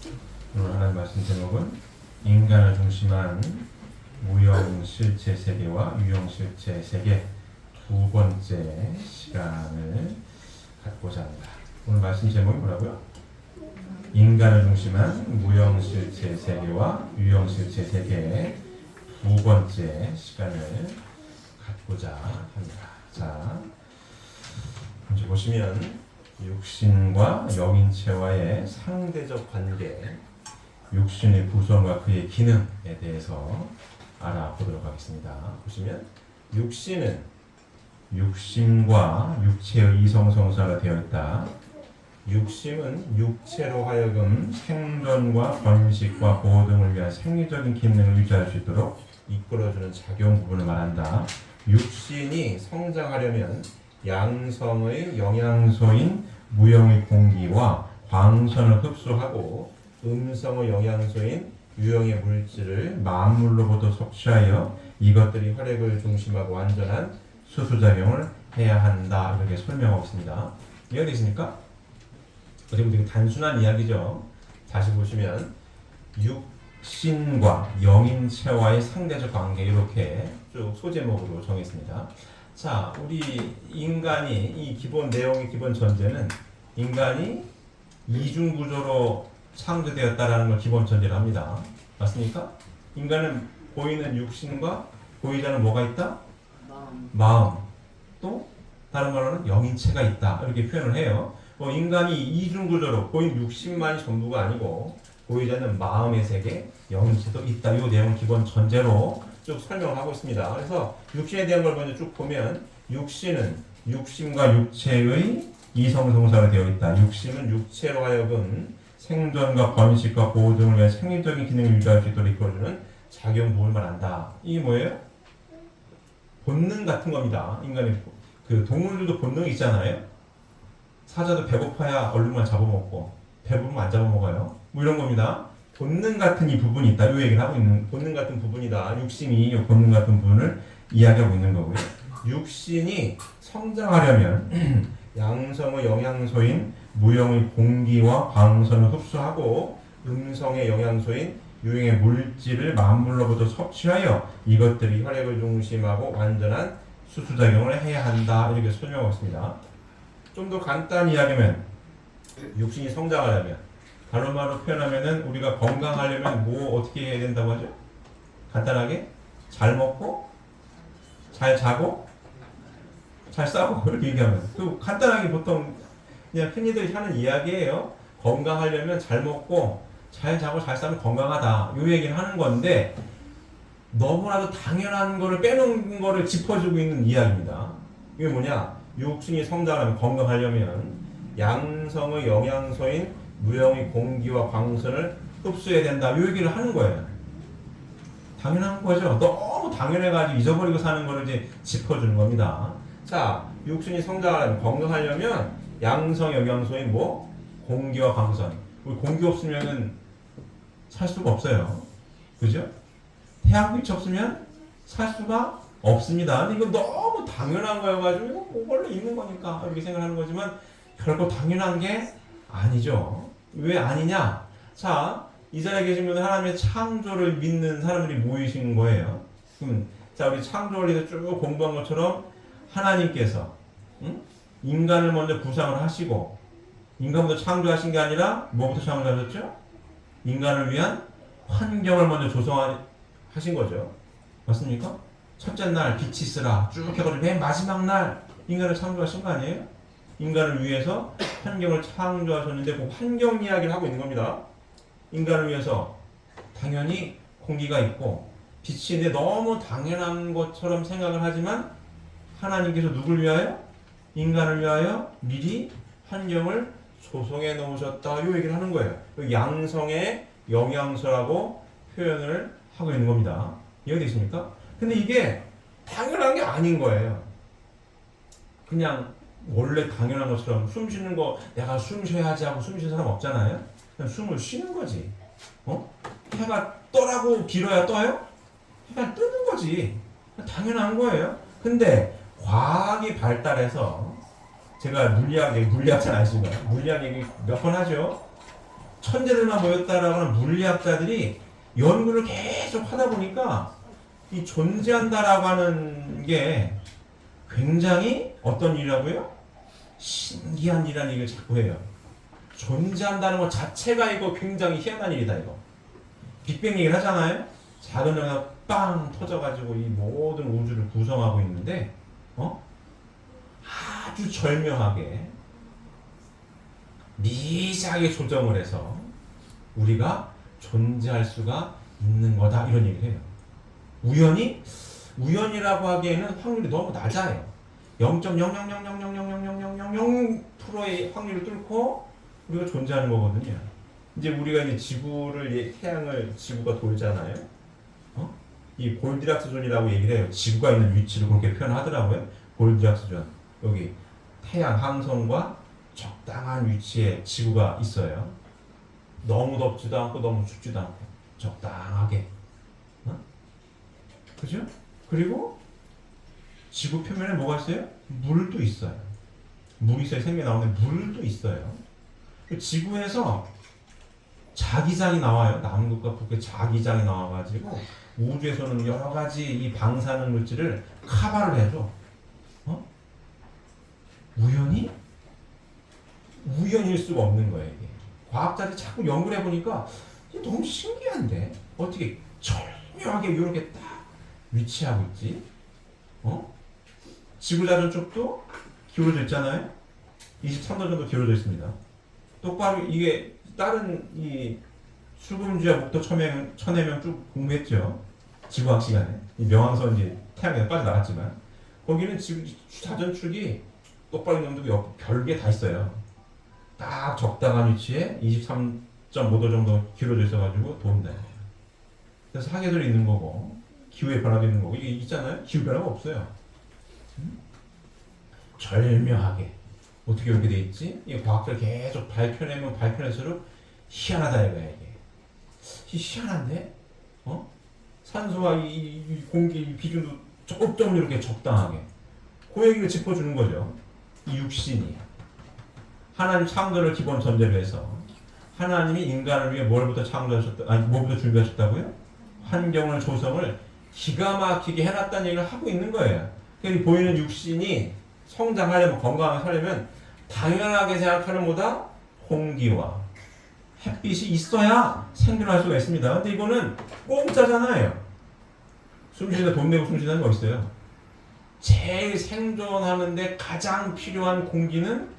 오늘 하나님 말씀 제목은 인간을 중심한 무형실체 세계와 유형실체 세계 두 번째 시간을 갖고자 합니다. 오늘 말씀 제목이 뭐라고요? 인간을 중심한 무형실체 세계와 유형실체 세계 두 번째 시간을 갖고자 합니다. 자, 이제 보시면 육신과 영인체와의 상대적 관계, 육신의 구성과 그의 기능에 대해서 알아보도록 하겠습니다. 보시면 육신은 육신과 육체의 이성성사가 되어 있다. 육신은 육체로 하여금 생존과 번식과 보호 등을 위한 생리적인 기능을 유지할 수 있도록 이끌어주는 작용 부분을 말한다. 육신이 성장하려면 양성의 영양소인 무형의 공기와 광선을 흡수하고 음성의 영양소인 유형의 물질을 만물로부터 섭취하여 이것들이 혈액을 중심하고 완전한 수수작용을 해야 한다. 이렇게 설명하고 있습니다. 이해되십니까? 어떻게 보면 되게 단순한 이야기죠. 다시 보시면 육신과 영인체와의 상대적 관계 이렇게 쭉 소제목으로 정했습니다. 자, 우리 인간이 이 기본 내용의 기본 전제는 인간이 이중 구조로 창조되었다라는 걸 기본 전제로 합니다. 맞습니까? 인간은 보이는 육신과 보이지 않는 뭐가 있다? 마음. 또 다른 말로는 영인체가 있다. 이렇게 표현을 해요. 인간이 이중 구조로 보이는 육신만이 전부가 아니고 보이지 않는 마음의 세계, 영인체도 있다. 이 내용을 기본 전제로 쭉 설명을 하고 있습니다. 그래서 육신에 대한 걸 먼저 쭉 보면 육신은 육신과 육체의 이성성사가 되어 있다. 육신은 육체로 하여금 생존과 번식과 보호 등을 위한 생리적인 기능을 유지할 수 있도록 이끌어주는 작용 부분을 말한다. 이게 뭐예요? 본능 같은 겁니다. 인간의 그 동물들도 본능이 있잖아요. 사자도 배고파야 얼룩말 잡아먹고 배부르면 안 잡아먹어요. 뭐 이런 겁니다. 본능 같은 이 부분이 있다. 이 얘기를 하고 있는 본능 같은 부분이다. 육신이 이 본능 같은 부분을 이야기하고 있는 거고요. 육신이 성장하려면 양성의 영양소인 무형의 공기와 광선을 흡수하고 음성의 영양소인 유형의 물질을 만물로부터 섭취하여 이것들이 혈액을 중심하고 완전한 수수작용을 해야 한다. 이렇게 설명하고 있습니다. 좀 더 간단히 이야기하면 육신이 성장하려면 다른 말로 표현하면은 우리가 건강하려면 뭐 어떻게 해야 된다고 하죠? 간단하게 잘 먹고 잘 자고 잘 싸고 이렇게 얘기하면 또 간단하게 보통 그냥 흔히들 하는 이야기예요. 건강하려면 잘 먹고 잘 자고 잘 싸면 건강하다. 이 얘기를 하는 건데 너무나도 당연한 거를 빼놓은 거를 짚어주고 있는 이야기입니다. 이게 뭐냐? 육신이 성장하면 건강하려면 양성의 영양소인 무형의 공기와 광선을 흡수해야 된다. 이 얘기를 하는 거예요. 당연한 거죠. 너무 당연해가지고 잊어버리고 사는 거를 이제 짚어주는 겁니다. 자, 육신이 성장하려면 건강하려면 양성 영양소인 뭐? 공기와 광선. 우리 공기 없으면은 살 수가 없어요. 그죠? 태양빛이 없으면 살 수가 없습니다. 근데 이거 너무 당연한 거여가지고 이거 뭐 원래 있는 거니까 이렇게 생각하는 거지만 결코 당연한 게 아니죠. 왜 아니냐? 자, 이 자리에 계신 분은 하나님의 창조를 믿는 사람들이 모이신 거예요. 그럼 자, 우리 창조 원리에서 쭉 공부한 것처럼 하나님께서 인간을 먼저 구상을 하시고 인간부터 창조하신 게 아니라 뭐부터 창조하셨죠? 인간을 위한 환경을 먼저 조성하신 거죠. 맞습니까? 첫째 날 빛이 있으라 쭉 해가지고 맨 마지막 날 인간을 창조하신 거 아니에요? 인간을 위해서 환경을 창조하셨는데 그 환경 이야기를 하고 있는 겁니다. 인간을 위해서 당연히 공기가 있고 빛이 있는데 너무 당연한 것처럼 생각을 하지만 하나님께서 누굴 위하여? 인간을 위하여 미리 환경을 조성해 놓으셨다. 이 얘기를 하는 거예요. 양성의 영양소라고 표현을 하고 있는 겁니다. 이해되십니까? 근데 이게 당연한 게 아닌 거예요. 그냥 원래 당연한 것처럼 숨 쉬는 거 내가 숨 쉬어야지 하고 숨 쉬는 사람 없잖아요. 그냥 숨을 쉬는 거지. 해가 떠라고 빌어야 떠요? 해가 뜨는 거지. 당연한 거예요. 근데 과학이 발달해서 제가 물리학 잘 아시나요? 물리학 얘기 몇 번 하죠. 천재들만 모였다라고 하는 물리학자들이 연구를 계속 하다 보니까 이 존재한다라고 하는 게 굉장히 어떤 일이라고요? 신기한 일이라는 얘기를 자꾸 해요. 존재한다는 것 자체가 이거 굉장히 희한한 일이다 이거. 빅뱅 얘기를 하잖아요. 작은 영향 빵 터져가지고 이 모든 우주를 구성하고 있는데 아주 절묘하게 미세하게 조정을 해서 우리가 존재할 수가 있는 거다 이런 얘기를 해요. 우연이라고 하기에는 확률이 너무 낮아요. 0.000000000%의 확률을 뚫고 우리가 존재하는 거거든요. 이제 우리가 이제 태양을 지구가 돌잖아요. 이 골디락스 존이라고 얘기를 해요. 지구가 있는 위치를 그렇게 표현하더라고요. 골디락스 존. 여기 태양 항성과 적당한 위치에 지구가 있어요. 너무 덥지도 않고 너무 춥지도 않고 적당하게. 그죠? 그리고 지구 표면에 뭐가 있어요? 물도 있어요. 물이 있어야 생명이 나오는데 물도 있어요. 지구에서 자기장이 나와요. 남극과 북극 자기장이 나와가지고 우주에서는 여러 가지 이 방사능 물질을 커버를 해줘. 우연일 수가 없는 거예요. 이게. 과학자들이 자꾸 연구를 해보니까 너무 신기한데 어떻게 절묘하게 이렇게 딱 위치하고 있지? 지구자전 쪽도 기울어져 있잖아요. 23도 정도 기울어져 있습니다. 똑바로 이게 다른 이 수금주와 목도 천해명 쭉 공부했죠. 지구학 시간에 이 명왕선 이제 태양에 빠져나갔지만 거기는 지구 자전축이 똑바로 있는 데도 별게 다 있어요. 딱 적당한 위치에 23.5도 정도 기울어져 있어가지고 도운다. 그래서 사계절이 있는 거고 기후의 변화도 있는 거고 이게 있잖아요. 기후 변화가 없어요. 절묘하게 어떻게 이렇게 돼 있지? 이 과학자를 계속 발표내면 발표낼수록 희한하다 이거야 이게. 희한한데? 산소와 이 공기 비중도 조금 이렇게 적당하게. 그 얘기를 짚어주는 거죠. 이 육신이 하나님 창조를 기본 전제로 해서 하나님이 인간을 위해 뭘부터 뭐부터 준비하셨다고요? 환경을 조성을 기가 막히게 해놨다는 얘기를 하고 있는 거예요. 그러니까 보이는 육신이 성장하려면 건강하게 살려면 당연하게 생각하는 보다 공기와 햇빛이 있어야 생존할 수가 있습니다. 근데 이거는 공짜잖아요. 숨쉬다 돈 내고 숨쉬는 거 있어요. 제일 생존하는데 가장 필요한 공기는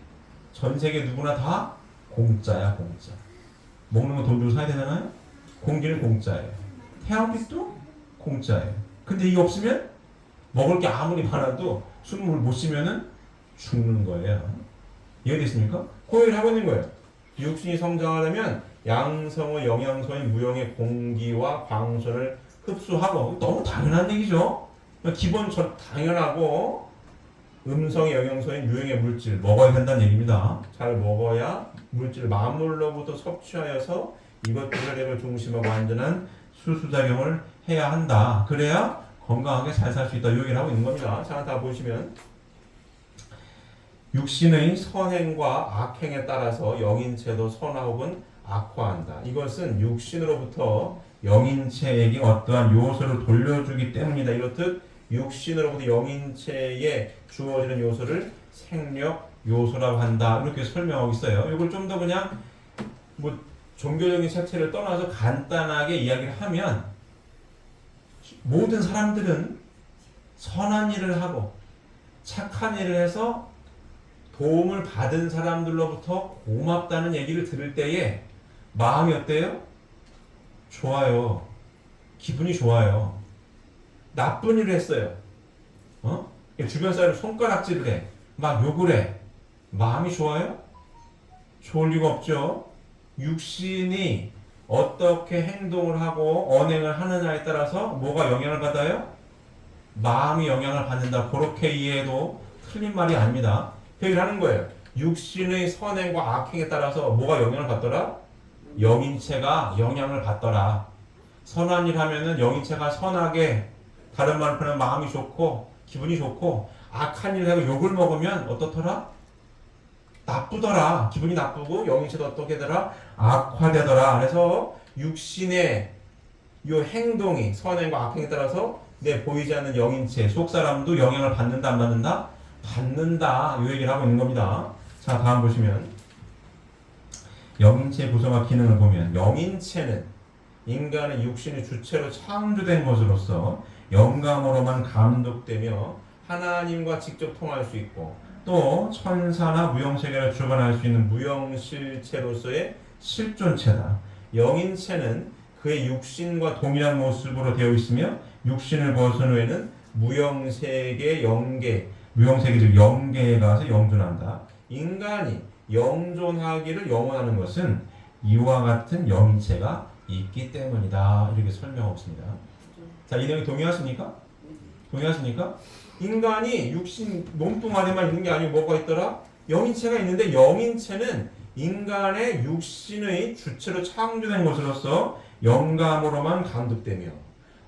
전 세계 누구나 다 공짜야, 공짜. 먹는 거 돈 주고 사야 되잖아요? 공기는 공짜예요. 태양빛도 공짜예요. 근데 이게 없으면 먹을 게 아무리 많아도 숨을 못 쉬면은 죽는 거예요. 이해됐습니까? 그 얘기를 하고 있는 거예요. 육신이 성장하려면 양성의 영양소인 무형의 공기와 광선을 흡수하고 너무 당연한 얘기죠. 기본 당연하고 음성의 영양소인 유형의 물질 먹어야 된다는 얘기입니다. 잘 먹어야 물질 만물로부터 섭취하여서 이것들을 랩을 중심하고 완전한 수수작용을 해야 한다. 그래야 건강하게 잘 살 수 있다. 이 얘기를 하고 있는 겁니다. 자, 다 보시면 육신의 선행과 악행에 따라서 영인체도 선화 혹은 악화한다. 이것은 육신으로부터 영인체에게 어떠한 요소를 돌려주기 때문이다. 이렇듯 육신으로부터 영인체에 주어지는 요소를 생력 요소라고 한다. 이렇게 설명하고 있어요. 이걸 좀 더 그냥 뭐 종교적인 색채를 떠나서 간단하게 이야기를 하면 모든 사람들은 선한 일을 하고 착한 일을 해서 도움을 받은 사람들로부터 고맙다는 얘기를 들을 때에 마음이 어때요? 좋아요. 기분이 좋아요. 나쁜 일을 했어요. 주변 사람 손가락질을 해. 막 욕을 해. 마음이 좋아요? 좋을 리가 없죠. 육신이 어떻게 행동을 하고 언행을 하느냐에 따라서 뭐가 영향을 받아요? 마음이 영향을 받는다. 그렇게 이해해도 틀린 말이 아닙니다. 그 얘기를 하는 거예요. 육신의 선행과 악행에 따라서 뭐가 영향을 받더라? 영인체가 영향을 받더라. 선한 일 하면은 영인체가 선하게, 다른 말로 표현하면 마음이 좋고 기분이 좋고, 악한 일을 하고 욕을 먹으면 어떻더라? 나쁘더라. 기분이 나쁘고 영인체도 어떻게 되더라? 악화되더라. 그래서 육신의 요 행동이 선행과 악행에 따라서 내 보이지 않는 영인체 속 사람도 영향을 받는다 안 받는다? 받는다. 이 얘기를 하고 있는 겁니다. 자, 다음 보시면 영인체의 구성과 기능을 보면 영인체는 인간의 육신의 주체로 창조된 것으로서 영감으로만 감독되며 하나님과 직접 통할 수 있고 또 천사나 무형세계를 주관할 수 있는 무형실체로서의 실존체다. 영인체는 그의 육신과 동일한 모습으로 되어 있으며 육신을 벗은 후에는 무형세계 영계, 무형세계 즉 영계에 가서 영존한다. 인간이 영존하기를 영원하는 것은 이와 같은 영인체가 있기 때문이다. 이렇게 설명하고 있습니다. 자, 이 내용 동의하십니까? 동의하십니까? 인간이 육신 몸뚱 아래만 있는 게 아니고 뭐가 있더라? 영인체가 있는데 영인체는 인간의 육신의 주체로 창조된 것으로서 영감으로만 감독되며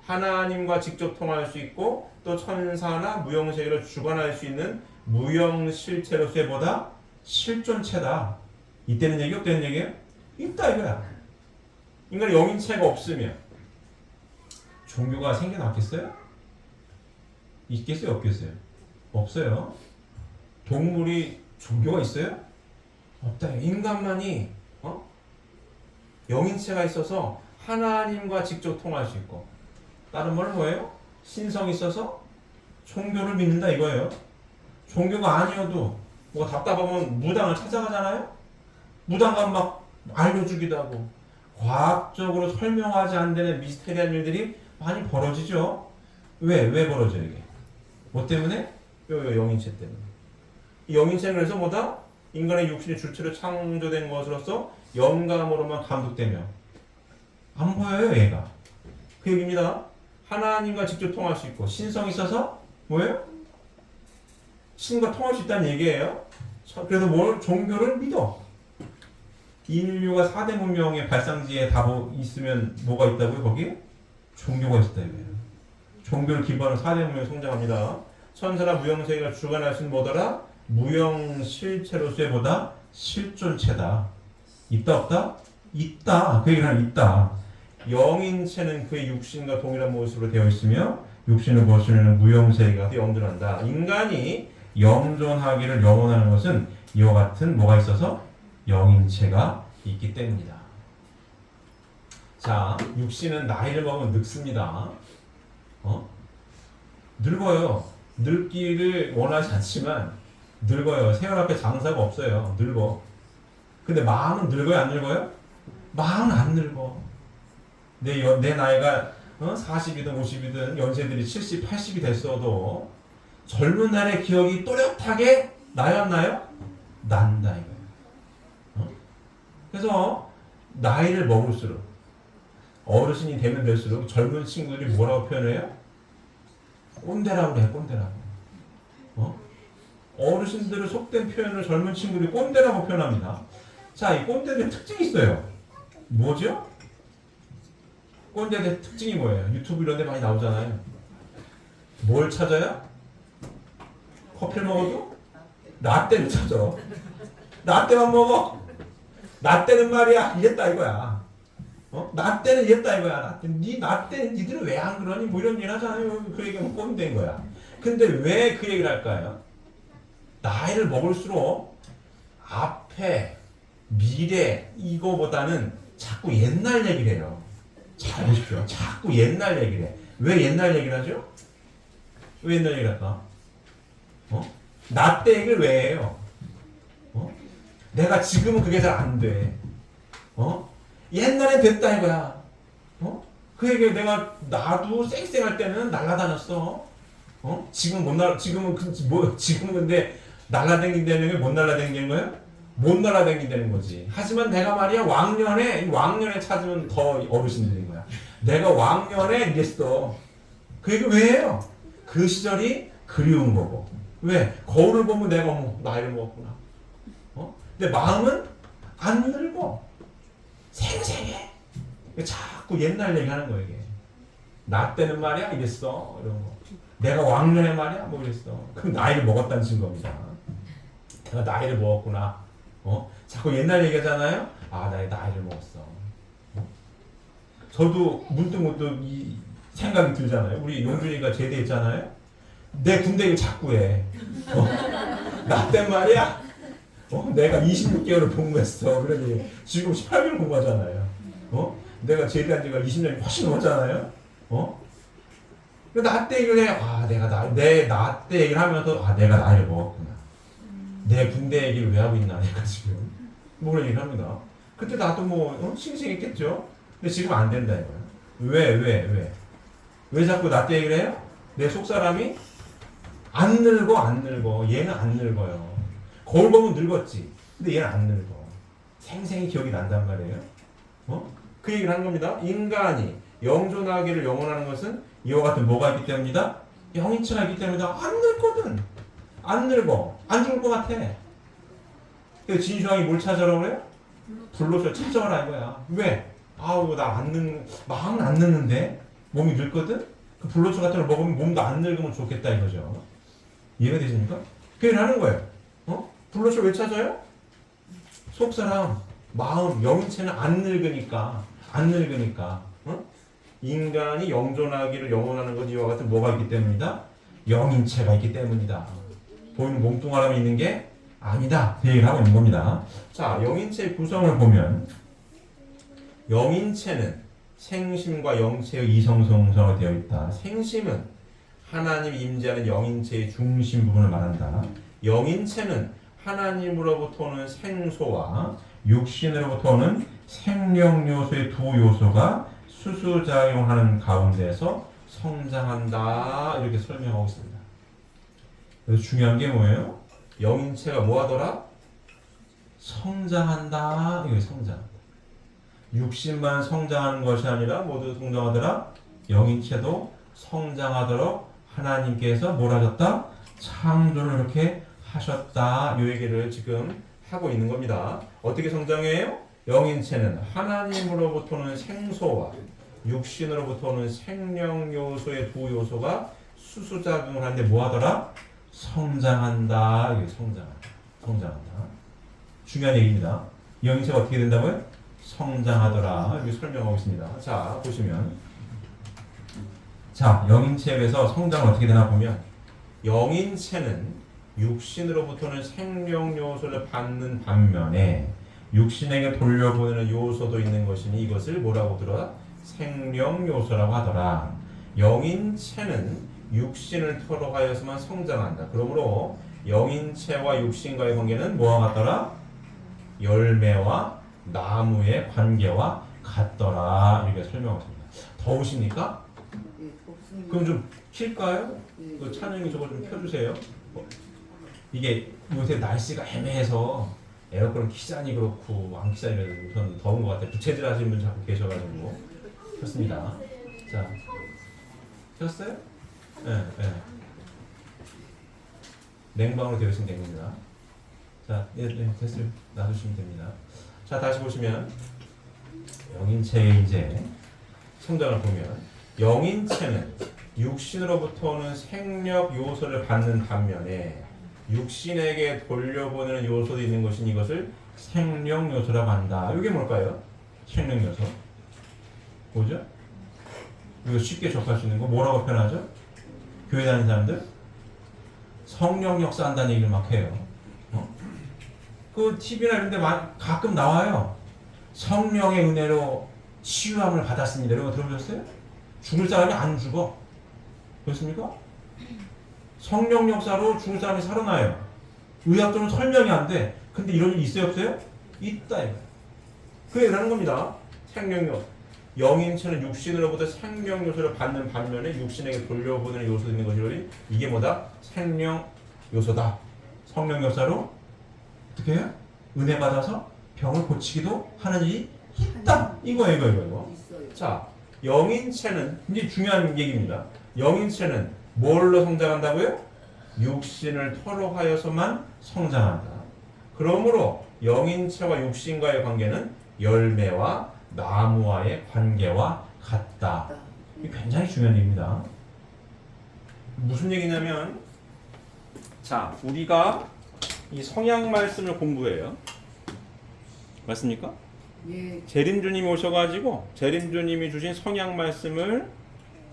하나님과 직접 통할 수 있고 또 천사나 무형세계를 주관할 수 있는 무형실체로서의 보다 실존체다. 이때는 얘기 없다는 얘기예요? 있다 이거야. 인간의 영인체가 없으면 종교가 생겨났겠어요? 있겠어요? 없겠어요? 없어요. 동물이 종교가 있어요? 없다. 인간만이 영인체가 있어서 하나님과 직접 통할 수 있고 다른 말은 뭐예요? 신성이 있어서 종교를 믿는다 이거예요. 종교가 아니어도 뭐가 답답하면 무당을 찾아가잖아요. 무당 가면 막 알려주기도 하고 과학적으로 설명하지 않는 미스테리한 일들이 많이 벌어지죠. 왜 벌어져요 이게? 뭐 때문에? 영인체 때문에. 이 영인체는 그래서 뭐다? 인간의 육신의 주체로 창조된 것으로서 영감으로만 감독되며 안 보여요 얘가. 그 얘기입니다. 하나님과 직접 통할 수 있고 신성이 있어서 뭐예요? 신과 통할 수 있다는 얘기예요. 그래서 뭘? 종교를 믿어. 인류가 4대 문명의 발상지에 다 있으면 뭐가 있다고요? 거기에? 종교가 있다 이거예요. 종교를 기반으로 4대 문명이 성장합니다. 천사나 무형세계가 주관할 수 있는 뭐더라? 무형실체로서의 보다 실존체다. 있다 없다? 있다. 그 얘기는 있다. 영인체는 그의 육신과 동일한 모습으로 되어 있으며 육신을 벗으면 무형세계가 영존한다. 인간이 영존하기를 영원하는 것은 이와 같은 뭐가 있어서? 영인체가 있기 때문이다. 자, 육신은 나이를 먹으면 늙습니다. 늙어요. 늙기를 원하지 않지만 늙어요. 세월 앞에 장사가 없어요. 늙어. 근데 마음은 늙어요? 안 늙어요? 마음은 안 늙어. 내 나이가 40이든 50이든 연세들이 70, 80이 됐어도 젊은 날의 기억이 또렷하게 나였나요? 난다 이거예요. 그래서 나이를 먹을수록 어르신이 되면 될수록 젊은 친구들이 뭐라고 표현해요? 꼰대라고 그래. 꼰대라고. 어르신들을 속된 표현을 젊은 친구들이 꼰대라고 표현합니다. 자, 이 꼰대들의 특징이 있어요. 뭐죠? 꼰대들의 특징이 뭐예요? 유튜브 이런 데 많이 나오잖아요. 뭘 찾아요? 커피를 먹어도? 라떼를 찾아. 라떼만 먹어. 라떼는 말이야. 이랬다 이거야. 라떼는 이랬다 이거야. 라떼는 니들은 왜 안 그러니? 뭐 이런 일 하잖아요. 그 얘기하면 꼰대인 거야. 근데 왜 그 얘기를 할까요? 나이를 먹을수록 앞에 미래 이거보다는 자꾸 옛날 얘기를 해요. 잘 보십시오. 자꾸 옛날 얘기를 해. 왜 옛날 얘기를 하죠? 왜 옛날 얘기를 할까? 나 때 얘기를 왜 해요? 내가 지금은 그게 잘 안 돼. 옛날엔 됐다 이거야. 그 얘기 나도 쌩쌩할 때는 날라다녔어. 지금 못 날, 지금은 근데 날라다닌다는 게 못 날라다니는 거야? 못 날아다닌다는 거지. 하지만 내가 말이야 왕년에 찾으면 더 어르신들인 거야. 내가 왕년에 이랬어. 그 얘기 왜 해요? 그 시절이 그리운 거고. 왜? 거울을 보면 내가 나이를 먹었구나. 근데 마음은 안 늙어. 생생해. 자꾸 옛날 얘기하는 거야 이게. 나 때는 말이야 이랬어. 이런 거. 내가 왕년에 말이야 뭐 이랬어. 그럼 나이를 먹었다는 증거입니다. 내가 나이를 먹었구나. 자꾸 옛날 얘기하잖아요. 아, 나 나이를 먹었어. 저도 문득 이 생각이 들잖아요. 우리 용준이가 제대했잖아요. 내 군대 일 자꾸 해. 나 땐 말이야. 내가 26개월을 복무했어. 그러니 지금 18개월 공부하잖아요. 내가 제대한 지가 20년이 훨씬 넘었잖아요. 나 때 얘기를 해. 아, 내 나 때 얘기를 하면서, 아, 내가 나이를 먹었구나. 내 군대 얘기를 왜 하고 있나, 내가 지금. 뭐 그런 얘기를 합니다. 그때 나도 싱싱했겠죠? 근데 지금 안 된다, 이거야. 왜 자꾸 나 때 얘기를 해요? 내 속사람이 안 늙어. 얘는 안 늙어요. 거울 보면 늙었지. 근데 얘는 안 늙어. 생생히 기억이 난단 말이에요. 그 얘기를 하는 겁니다. 인간이 영존하기를 영원하는 것은 이와 같은 뭐가 있기 때문이다? 영인체가 있기 때문이다. 안 늙거든. 안 늙어. 안 죽을 것 같아. 그래서 진슈왕이 뭘 찾아라고 그래요? 불로소 찾아오라 이거야. 왜? 아우, 마음은 안 늙는데? 몸이 늙거든? 그 불로소 같은 걸 먹으면 몸도 안 늙으면 좋겠다 이거죠. 이해가 되십니까? 그 얘기를 하는 거예요. 불로소 왜 찾아요? 속사람, 마음, 영인체는 안 늙으니까. 인간이 영존하기를 영원하는 것 이와 같은 뭐가 있기 때문이다? 영인체가 있기 때문이다. 보이는 몸뚱아리만 있는 게 아니다. 그 얘기를 하고 있는 겁니다. 자, 영인체의 구성을 보면 영인체는 생심과 영체의 이성성성으로 되어 있다. 생심은 하나님이 임재하는 영인체의 중심 부분을 말한다. 영인체는 하나님으로부터 오는 생소와 육신으로부터 오는 생명 요소의 두 요소가 수수작용하는 가운데서 성장한다. 이렇게 설명하고 있습니다. 그래서 중요한 게 뭐예요? 영인체가 뭐하더라? 성장한다. 이게 성장한다. 육신만 성장하는 것이 아니라 모두 성장하더라. 영인체도 성장하도록 하나님께서 뭘 하셨다? 창조를 이렇게 하셨다. 이 얘기를 지금 하고 있는 겁니다. 어떻게 성장해요? 영인체는 하나님으로부터는 생소와 육신으로부터 오는 생명 요소의 두 요소가 수수작용을 하는데 뭐하더라? 성장한다. 이게 성장한다. 중요한 얘기입니다. 영인체가 어떻게 된다고요? 성장하더라. 이렇게 설명하고 있습니다. 자, 보시면 영인체에서 성장은 어떻게 되나 보면 영인체는 육신으로부터는 생명 요소를 받는 반면에 육신에게 돌려보내는 요소도 있는 것이니 이것을 뭐라고 들어? 생명 요소라고 하더라. 영인체는 육신을 토로하여서만 성장한다. 그러므로 영인체와 육신과의 관계는 뭐와 같더라? 열매와 나무의 관계와 같더라. 이렇게 설명했습니다. 더우십니까? 네, 없습니다. 그럼 좀 킬까요? 네. 그 찬영이 저거 좀 켜주세요. 이게 요새 날씨가 애매해서 에어컨 키자니 그렇고 안 키자니 그래도 전 더운 것 같아요. 부채질 하시는 분 자꾸 계셔가지고 켰습니다. 자, 켰어요? 네. 냉방으로 되어 있으면 된 겁니다. 자, 됐어요. 놔두시면 됩니다. 자, 다시 보시면 영인체의 이제 성장을 보면 영인체는 육신으로부터 오는 생력 요소를 받는 반면에 육신에게 돌려보내는 요소도 있는 것인 이것을 생명 요소라고 한다. 이게 뭘까요? 생명 요소. 뭐죠? 이거 쉽게 접할 수 있는 거 뭐라고 표현하죠? 교회 다니는 사람들 성령 역사한다는 얘기를 막 해요. 그 TV나 이런 데 가끔 나와요. 성령의 은혜로 치유함을 받았습니다. 이런 거 들어보셨어요? 죽을 사람이 안 죽어. 그렇습니까? 성령 역사로 죽을 사람이 살아나요. 의학적으로 설명이 안 돼. 근데 이런 일 있어요, 없어요? 있다. 그 얘기를 하는 겁니다. 생명력. 영인체는 육신으로부터 생명 요소를 받는 반면에 육신에게 돌려보내는 요소도 있는 것이니 이게 뭐다? 생명 요소다. 성령 역사로 어떻게 해요? 은혜 받아서 병을 고치기도 하는 일이 있다. 이거. 있어요. 자, 영인체는 굉장히 중요한 얘기입니다. 영인체는 뭘로 성장한다고요? 육신을 토로하여서만 성장한다. 그러므로 영인체와 육신과의 관계는 열매와 나무와의 관계와 같다. 이게 굉장히 중요한 얘기입니다. 무슨 얘기냐면, 자, 우리가 이 성약 말씀을 공부해요. 맞습니까? 예. 재림주님이 오셔가지고 재림주님이 주신 성약 말씀을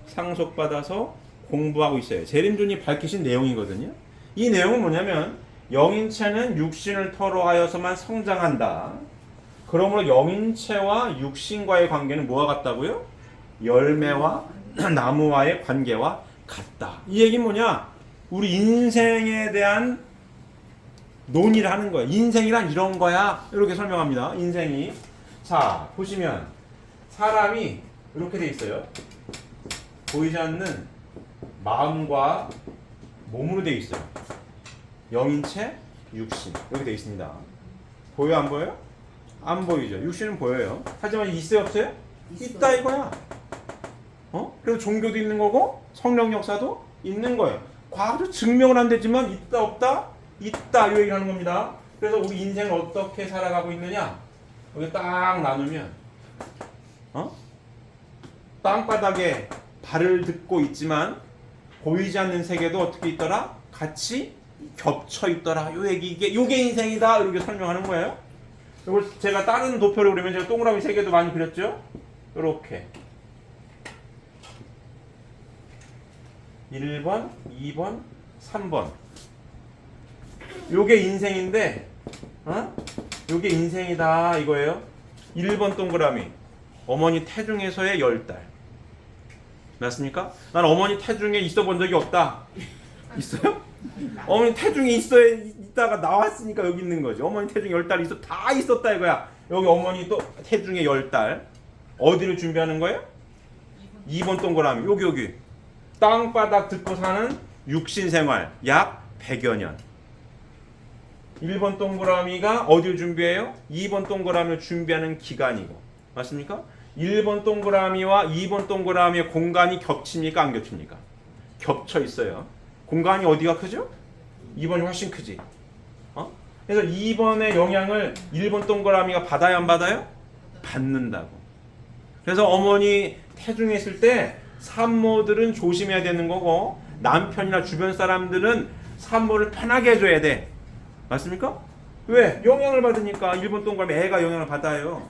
상속받아서 공부하고 있어요. 재림주님이 밝히신 내용이거든요. 이 내용은 뭐냐면 영인체는 육신을 토로하여서만 성장한다. 그러므로 영인체와 육신과의 관계는 뭐와 같다고요? 열매와 나무와의 관계와 같다. 이 얘기는 뭐냐? 우리 인생에 대한 논의를 하는 거예요. 인생이란 이런 거야. 이렇게 설명합니다. 인생이. 자, 보시면 사람이 이렇게 돼 있어요. 보이지 않는 마음과 몸으로 돼 있어요. 영인체, 육신. 이렇게 돼 있습니다. 보여 안 보여요? 안 보이죠. 육신은 보여요. 하지만 있어요 없어요? 있다 이거야. 그래서 종교도 있는 거고 성령 역사도 있는 거예요. 과학적으로 증명은 안 되지만 있다 없다? 있다 이 얘기를 하는 겁니다. 그래서 우리 인생을 어떻게 살아가고 있느냐? 여기 딱 나누면 땅바닥에 발을 딛고 있지만 보이지 않는 세계도 어떻게 있더라? 같이 겹쳐 있더라. 요 얘기 요게 인생이다. 이렇게 설명하는 거예요. 이걸 제가 다른 도표를 그리면 제가 동그라미 3개도 많이 그렸죠? 이렇게 1번, 2번, 3번 요게 인생인데 요게 인생이다 이거예요. 1번 동그라미 어머니 태중에서의 10달 맞습니까? 난 어머니 태중에 있어 본 적이 없다. 있어요? 어머니 태중에 있다가 나왔으니까 여기 있는 거지. 어머니 태중에 10달 다 있었다 이거야. 여기 어머니 또 태중에 10달 어디를 준비하는 거예요? 2번 동그라미 여기 땅바닥 딛고 사는 육신 생활 약 100여 년. 1번 동그라미가 어디를 준비해요? 2번 동그라미를 준비하는 기간이고 맞습니까? 1번 동그라미와 2번 동그라미의 공간이 겹칩니까? 안 겹칩니까? 겹쳐 있어요. 공간이 어디가 크죠? 2번이 훨씬 크지. 그래서 2번의 영향을 1번 동그라미가 받아야 안 받아요? 받는다고. 그래서 어머니 태중에 있을 때 산모들은 조심해야 되는 거고 남편이나 주변 사람들은 산모를 편하게 해줘야 돼. 맞습니까? 왜? 영향을 받으니까 1번 동그라미 애가 영향을 받아요.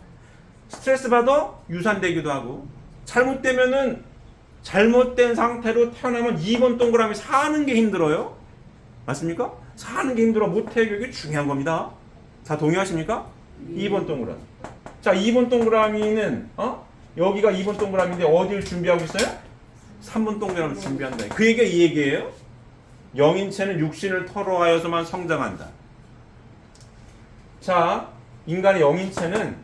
스트레스 받아 유산되기도 하고 잘못되면은 잘못된 상태로 태어나면 2번 동그라미 사는 게 힘들어요. 맞습니까? 사는 게 힘들어. 모태교육이 중요한 겁니다. 다 동의하십니까? 2번 동그라미. 자, 2번 동그라미는 여기가 2번 동그라미인데 어디를 준비하고 있어요? 3번 동그라미를 준비한다. 그 얘기가 이 얘기예요. 영인체는 육신을 토로하여서만 성장한다. 자, 인간의 영인체는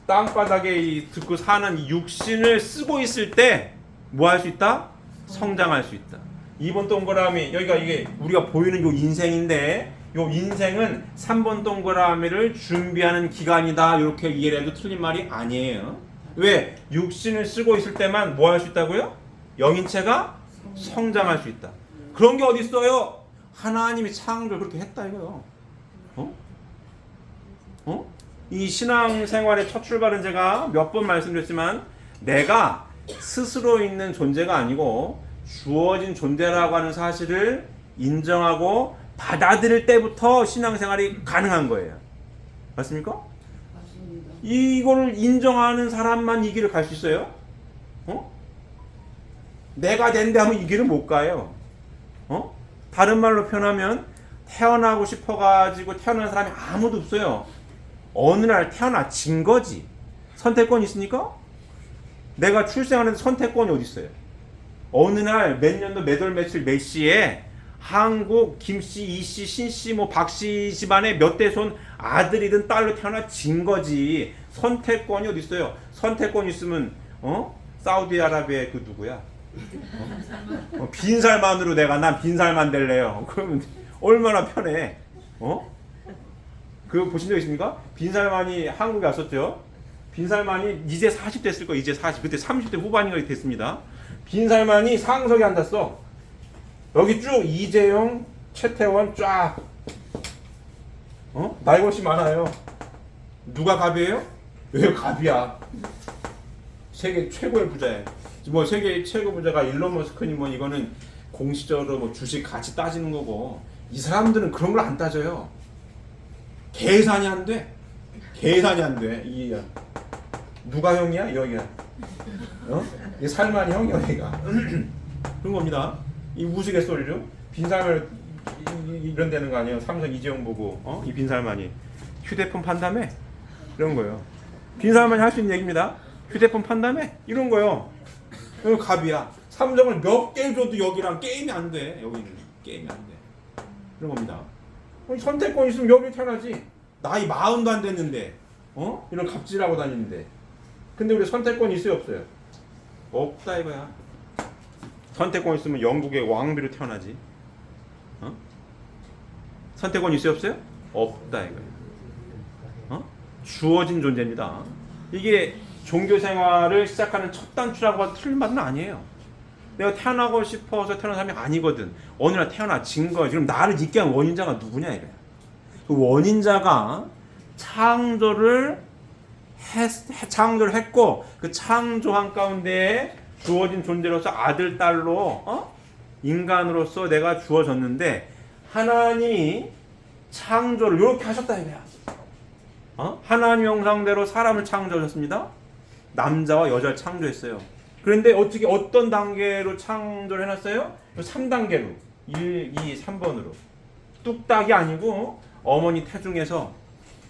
땅바닥에 듣고 사는 육신을 쓰고 있을 때 뭐 할 수 있다? 성장할 수 있다. 2번 동그라미 여기가 이게 우리가 보이는 요 인생인데 요 인생은 3번 동그라미를 준비하는 기간이다. 이렇게 이해를 해도 틀린 말이 아니에요. 왜? 육신을 쓰고 있을 때만 뭐 할 수 있다고요? 영인체가 성장할 수 있다. 그런 게 어디 있어요? 하나님이 창조를 그렇게 했다 이거요. 이 신앙생활의 첫 출발은 제가 몇 번 말씀드렸지만 내가 스스로 있는 존재가 아니고 주어진 존재라고 하는 사실을 인정하고 받아들일 때부터 신앙생활이 가능한 거예요. 맞습니까? 맞습니다. 이거를 인정하는 사람만 이 길을 갈 수 있어요? 내가 된다 하면 이 길을 못 가요. 다른 말로 표현하면 태어나고 싶어가지고 태어난 사람이 아무도 없어요. 어느 날 태어나진 거지. 선택권이 있습니까? 내가 출생하는데 선택권이 어디 있어요? 어느 날 몇 년도 몇 월 며칠 몇 시에 한국 김씨, 이씨, 신씨, 뭐 박씨 집안의 몇 대손 아들이든 딸로 태어나진 거지. 선택권이 어디 있어요? 선택권이 있으면 사우디아라비아의 그 누구야? 빈살만으로 난 빈살만 될래요. 그러면 얼마나 편해? 그거 보신 적 있습니까? 빈살만이 한국에 왔었죠. 빈살만이 이제 40 됐을 거예요. 이제 40. 그때 30대 후반인가 됐습니다. 빈살만이 상석에 앉았어. 여기 쭉 이재용, 최태원 쫙. 나이가 훨씬 많아요. 누가 갑이에요? 왜 갑이야? 세계 최고의 부자예요. 뭐 세계 최고 부자가 일론 머스크니 뭐 이거는 공시적으로 뭐 주식 같이 따지는 거고 이 사람들은 그런 걸 안 따져요. 계산이 안 돼. 계산이 안 돼. 이 누가 형이야? 여기야. 이 살만이 형이야, 얘가. 그런 겁니다. 이 우스갯소리로 빈살만 이런 데는 거 아니에요. 삼성 이재용 보고 이 빈살만이 휴대폰 판다며 이런 거예요. 빈살만이 할 수 있는 얘기입니다. 휴대폰 판다며 이런 거요. 이거 갑이야. 삼성을 몇 개 줘도 여기랑 게임이 안 돼. 여기는 게임이 안 돼. 그런 겁니다. 선택권 있으면 여기 태어나지. 나이 40도 안 됐는데 이런 갑질하고 다니는데. 근데 우리 선택권 있어요 없어요? 없다 이거야. 선택권 있으면 영국의 왕비로 태어나지. 선택권 있어요 없어요? 없다 이거야. 주어진 존재입니다. 이게 종교 생활을 시작하는 첫 단추라고 해도 틀린 말은 아니에요. 내가 태어나고 싶어서 태어난 사람이 아니거든. 어느 날 태어나진 거야. 지금 나를 있게 한 원인자가 누구냐 이거야. 그 원인자가 창조를 했고 그 창조한 가운데 주어진 존재로서 아들 딸로 인간으로서 내가 주어졌는데 하나님이 창조를 이렇게 하셨다 이거야. 하나님 형상대로 사람을 창조하셨습니다. 남자와 여자를 창조했어요. 그런데 어떻게 어떤 단계로 창조를 해놨어요? 3단계로 1, 2, 3번으로 뚝딱이 아니고 어머니 태중에서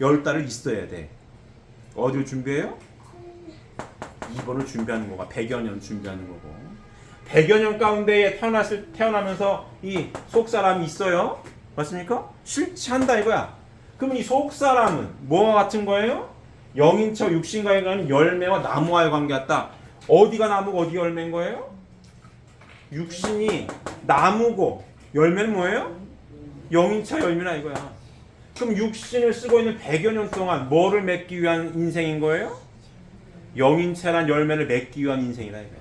10달을 있어야 돼. 어디를 준비해요? 2번을 준비하는 거가 100여 년 준비하는 거고 100여 년 가운데에 태어나면서 이 속사람이 있어요. 맞습니까? 실체한다 이거야. 그럼 이 속사람은 뭐와 같은 거예요? 영인처 육신과의 관계는 열매와 나무와의 관계 같다. 어디가 나무고 어디가 열매인 거예요? 육신이 나무고 열매는 뭐예요? 영인차 열매라 이거야. 그럼 육신을 쓰고 있는 100여 년 동안 뭐를 맺기 위한 인생인 거예요? 영인체란 열매를 맺기 위한 인생이다 이거야.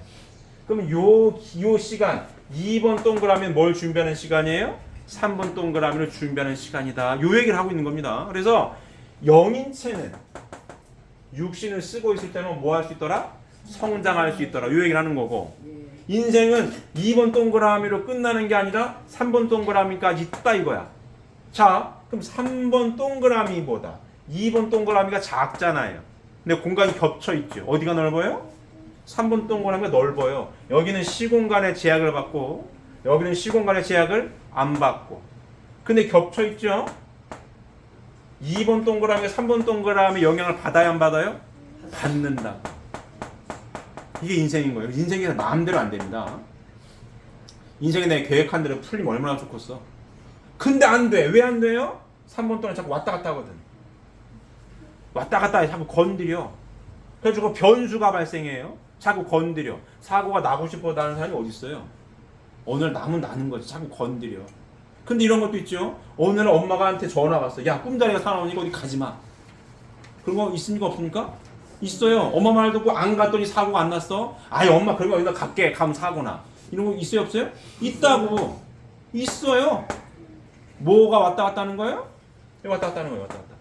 그럼 요 시간 2번 동그라미는 뭘 준비하는 시간이에요? 3번 동그라미를 준비하는 시간이다. 요 얘기를 하고 있는 겁니다. 그래서 영인체는 육신을 쓰고 있을 때는 뭐 할 수 있더라? 성장할 수 있더라. 요 얘기를 하는 거고 인생은 2번 동그라미로 끝나는 게 아니라 3번 동그라미까지 있다 이거야. 자, 그럼 3번 동그라미보다 2번 동그라미가 작잖아요. 근데 공간이 겹쳐 있죠. 어디가 넓어요? 3번 동그라미가 넓어요. 여기는 시공간의 제약을 받고 여기는 시공간의 제약을 안 받고. 근데 겹쳐 있죠? 2번 동그라미가 3번 동그라미 영향을 받아야 안 받아요? 받는다. 이게 인생인 거예요. 인생이 마음대로 안 됩니다. 인생에 내 계획한 대로 풀리면 얼마나 좋겠어. 근데 안 돼. 왜 안 돼요? 3번 동안 자꾸 왔다 갔다 하거든. 왔다 갔다 해. 자꾸 건드려. 그래가지고 변수가 발생해요. 자꾸 건드려. 사고가 나고 싶어 하는 사람이 어디 있어요? 오늘 나면 나는 거지. 자꾸 건드려. 근데 이런 것도 있죠. 오늘 엄마가 전화 왔어. 야, 꿈자리가 사나우니까 어디 가지 마. 그런 거 있습니까? 없습니까? 있어요. 엄마 말 듣고 안 갔더니 사고가 안 났어. 아이 엄마 그러면 여기다 갈게. 가면 사고나. 이런 거 있어요? 없어요? 있다고. 있어요. 뭐가 왔다 갔다 하는 거예요? 왔다 갔다 하는 거예요. 왔다 갔다.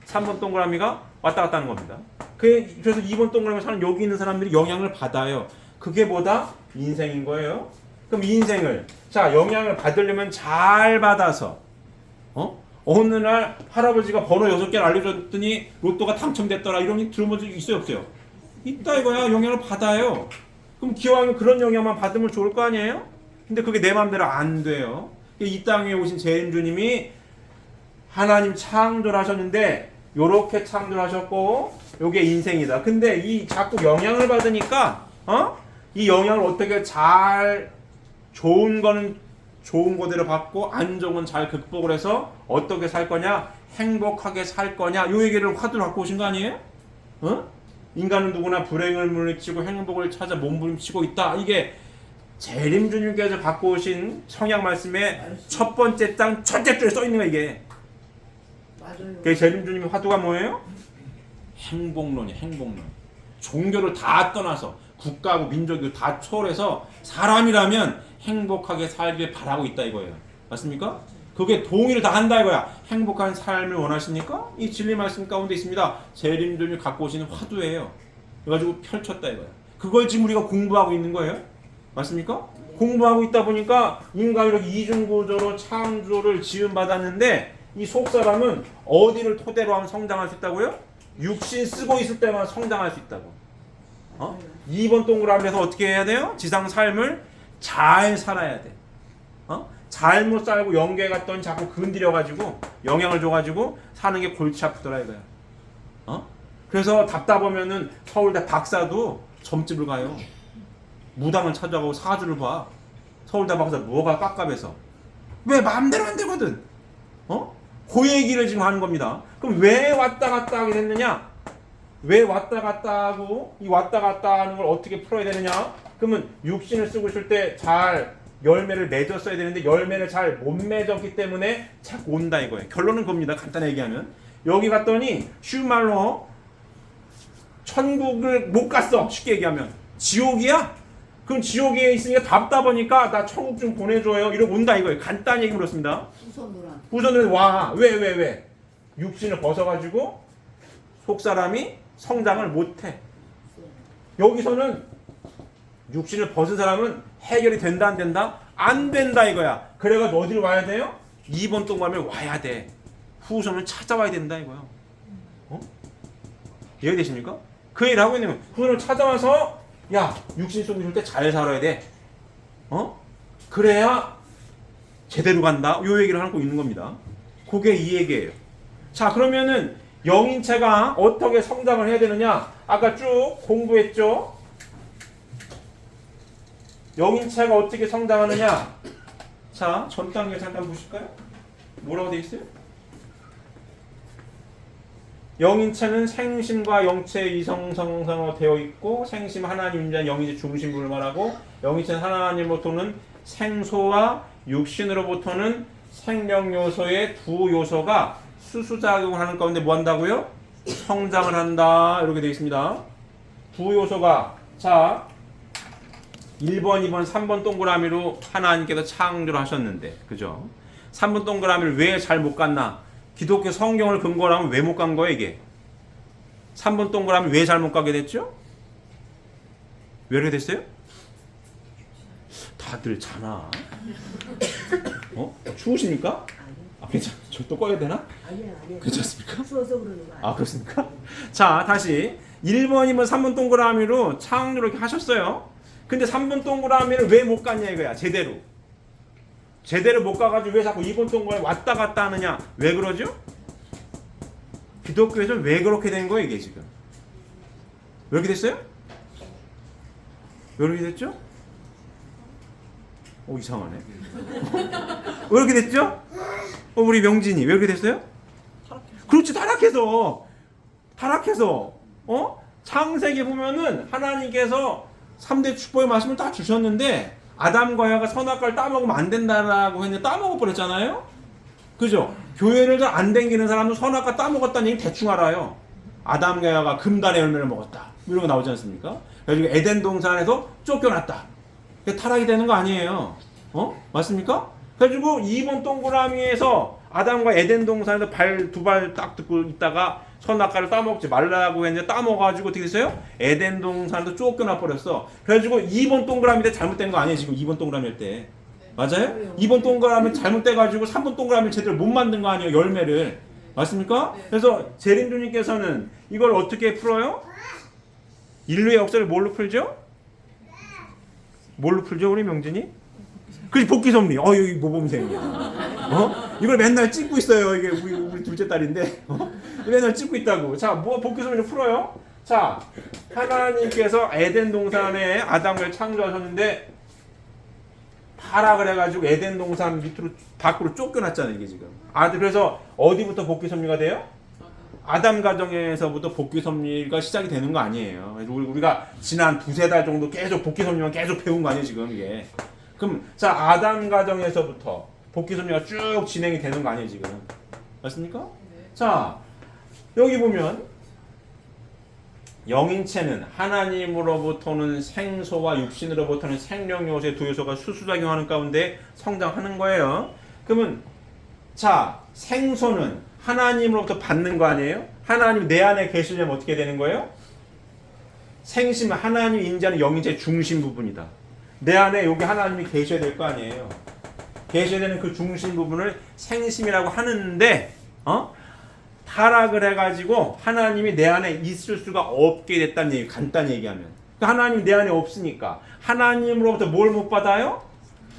3번 동그라미가 왔다 갔다 하는 겁니다. 그래서 2번 동그라미 사는 여기 있는 사람들이 영향을 받아요. 그게 뭐다? 인생인 거예요. 그럼 인생을 자 영향을 받으려면 잘 받아서 어느 날 할아버지가 번호 6개를 알려줬더니 로또가 당첨됐더라 이런 게 들어본 적 있어요 없어요? 있다 이거야. 영향을 받아요. 그럼 기왕이면 그런 영향만 받으면 좋을 거 아니에요? 근데 그게 내 마음대로 안 돼요. 이 땅에 오신 재림주님이 하나님 창조를 하셨는데 요렇게 창조를 하셨고 요게 인생이다. 근데 이 자꾸 영향을 받으니까 이 영향을 어떻게 잘 좋은 거는 좋은 거대로 받고 안 좋은 건 잘 극복을 해서 어떻게 살 거냐? 행복하게 살 거냐? 요 얘기를 화두로 갖고 오신 거 아니에요? 인간은 누구나 불행을 물리치고 행복을 찾아 몸부림치고 있다. 이게 재림주님께서 갖고 오신 성약 말씀의 첫 번째 장 첫째 줄에 써 있는 거 이게. 맞아요. 그 재림주님 화두가 뭐예요? 행복론이에요. 행복론. 종교를 다 떠나서 국가고 민족을 다 초월해서 사람이라면 행복하게 살길 바라고 있다 이거예요. 맞습니까? 그게 동의를 다 한다 이거야. 행복한 삶을 원하십니까? 이 진리 말씀 가운데 있습니다. 재림주님이 갖고 오시는 화두예요. 그래가지고 펼쳤다 이거야. 그걸 지금 우리가 공부하고 있는 거예요. 맞습니까? 공부하고 있다 보니까 인간이 이렇게 이중구조로 창조를 지음받았는데 이 속사람은 어디를 토대로 하면 성장할 수 있다고요? 육신 쓰고 있을 때만 성장할 수 있다고. 맞아요. 2번 동그라미에서 어떻게 해야 돼요? 지상 삶을 잘 살아야 돼. 잘못 살고 연계 갔더니 자꾸 건드려가지고 영향을 줘가지고 사는 게 골치 아프더라 이거야. 그래서 답답하면은 서울대 박사도 점집을 가요. 무당을 찾아가고 사주를 봐. 서울대 박사 뭐가 깝깝해서. 왜 마음대로 안 되거든. 그 얘기를 지금 하는 겁니다. 그럼 왜 왔다 갔다 하게 됐느냐? 왜 왔다 갔다 하고 이 왔다 갔다 하는 걸 어떻게 풀어야 되느냐? 그러면 육신을 쓰고 있을 때 잘 열매를 맺었어야 되는데 열매를 잘 못 맺었기 때문에 자꾸 온다 이거예요. 결론은 겁니다. 간단히 얘기하면 여기 갔더니 쉬운 말로 천국을 못 갔어. 쉽게 얘기하면 지옥이야? 그럼 지옥에 있으니까 답답하니까 나 천국 좀 보내줘요. 이러고 온다 이거예요. 간단히 얘기는 그렇습니다. 우선으로 우선은 와. 왜? 육신을 벗어가지고 속사람이 성장을 못해. 여기서는 육신을 벗은 사람은 해결이 된다 안 된다? 안 된다 이거야. 그래가지고 어디로 와야 돼요? 2번 동그라미에 와야 돼. 후손을 찾아와야 된다 이거야. 이해되십니까? 그 얘기를 하고 있는 거예요. 후손을 찾아와서 야 육신 속에 있을 때 잘 살아야 돼. 그래야 제대로 간다. 요 얘기를 하고 있는 겁니다. 그게 이 얘기예요. 자 그러면은 영인체가 어떻게 성장을 해야 되느냐? 아까 쭉 공부했죠? 영인체가 어떻게 성장하느냐? 자, 전 단계 잠깐 보실까요? 뭐라고 되어 있어요? 영인체는 생심과 영체의 이성성성어 되어 있고 생심 하나님 인자 영인체 중심부를 말하고 영인체는 하나님으로부터는 생소와 육신으로부터는 생명 요소의 두 요소가 수수작용을 하는 가운데 뭐 한다고요? 성장을 한다. 이렇게 되어 있습니다. 두 요소가 자 1번, 2번, 3번 동그라미로 하나님께서 창조를 하셨는데 그죠? 3번 동그라미를 왜 잘 못 갔나? 기독교 성경을 근거로 하면 왜 못 간 거예요 이게? 3번 동그라미 왜 잘 못 가게 됐죠? 왜 이렇게 됐어요? 다들 자나? 추우십니까? 아, 괜찮아. 저 또 꺼야 되나? 아니야. 괜찮습니까? 추워서 그러는 거 아니야. 아, 그렇습니까? 자, 다시 1번, 2번, 3번 동그라미로 창조를 이렇게 하셨어요. 근데 3번 동그라미를 왜 못 갔냐 이거야. 제대로 못 가가지고 왜 자꾸 2번 동그라미 왔다 갔다 하느냐. 왜 그러죠? 기독교에서 왜 그렇게 된 거예요 이게 지금? 왜 이렇게 됐어요? 왜 이렇게 됐죠? 이상하네. 왜 이렇게 됐죠? 우리 명진이 왜 이렇게 됐어요? 그렇지, 타락해서 창세기 보면은 하나님께서 3대 축복의 말씀을 다 주셨는데 아담과 하와가 선악과를 따먹으면 안 된다라고 했는데 따먹어 버렸잖아요. 그죠? 교회를 잘 안 댕기는 사람은 선악과 따먹었다는 얘기 대충 알아요. 아담과 하와가 금단의 열매를 먹었다 이런 거 나오지 않습니까? 그래가지고 에덴 동산에서 쫓겨났다. 타락이 되는 거 아니에요. 맞습니까? 그래가지고 2번 동그라미에서 아담과 에덴 동산에서 두 발 딱 듣고 있다가 선악과를 따먹지 말라고 했는데 따먹어가지고 어떻게 됐어요? 에덴 동산에서 쫓겨나 버렸어. 그래가지고 2번 동그라미 때 잘못된 거 아니에요 지금 2번 동그라미일 때. 맞아요? 2번 동그라미 잘못돼가지고 3번 동그라미 제대로 못 만든 거 아니에요 열매를. 맞습니까? 그래서 재림주님께서는 이걸 어떻게 풀어요? 인류의 역사를 뭘로 풀죠? 뭘로 풀죠 우리 명진이? 그렇지, 복귀섭리. 여기 모범생이야. 이걸 맨날 찍고 있어요. 이게 우리 둘째 딸인데 맨날 찍고 있다고. 자, 뭐 복귀섭리를 풀어요? 자, 하나님께서 에덴 동산에 아담을 창조하셨는데 타락을 해가지고 에덴 동산 밑으로 밖으로 쫓겨났잖아요 이게 지금. 그래서 어디부터 복귀섭리가 돼요? 아담 가정에서부터 복귀섭리가 시작이 되는 거 아니에요. 우리가 지난 두세 달 정도 계속 복귀섭리만 계속 배운 거 아니에요 지금 이게. 그럼 자 아담 가정에서부터 복귀섭리가 쭉 진행이 되는 거 아니에요 지금. 맞습니까? 자 여기 보면 영인체는 하나님으로부터는 생소와 육신으로부터는 생명 요소의 두 요소가 수수작용하는 가운데 성장하는 거예요. 그러면 자 생소는 하나님으로부터 받는 거 아니에요? 하나님 내 안에 계시려면 어떻게 되는 거예요? 생심 하나님 인자는 영인체의 중심 부분이다. 내 안에 여기 하나님이 계셔야 될 거 아니에요. 계셔야 되는 그 중심 부분을 생심이라고 하는데 타락을 해가지고 하나님이 내 안에 있을 수가 없게 됐다는 얘기, 간단히 얘기하면. 하나님이 내 안에 없으니까 하나님으로부터 뭘 못 받아요?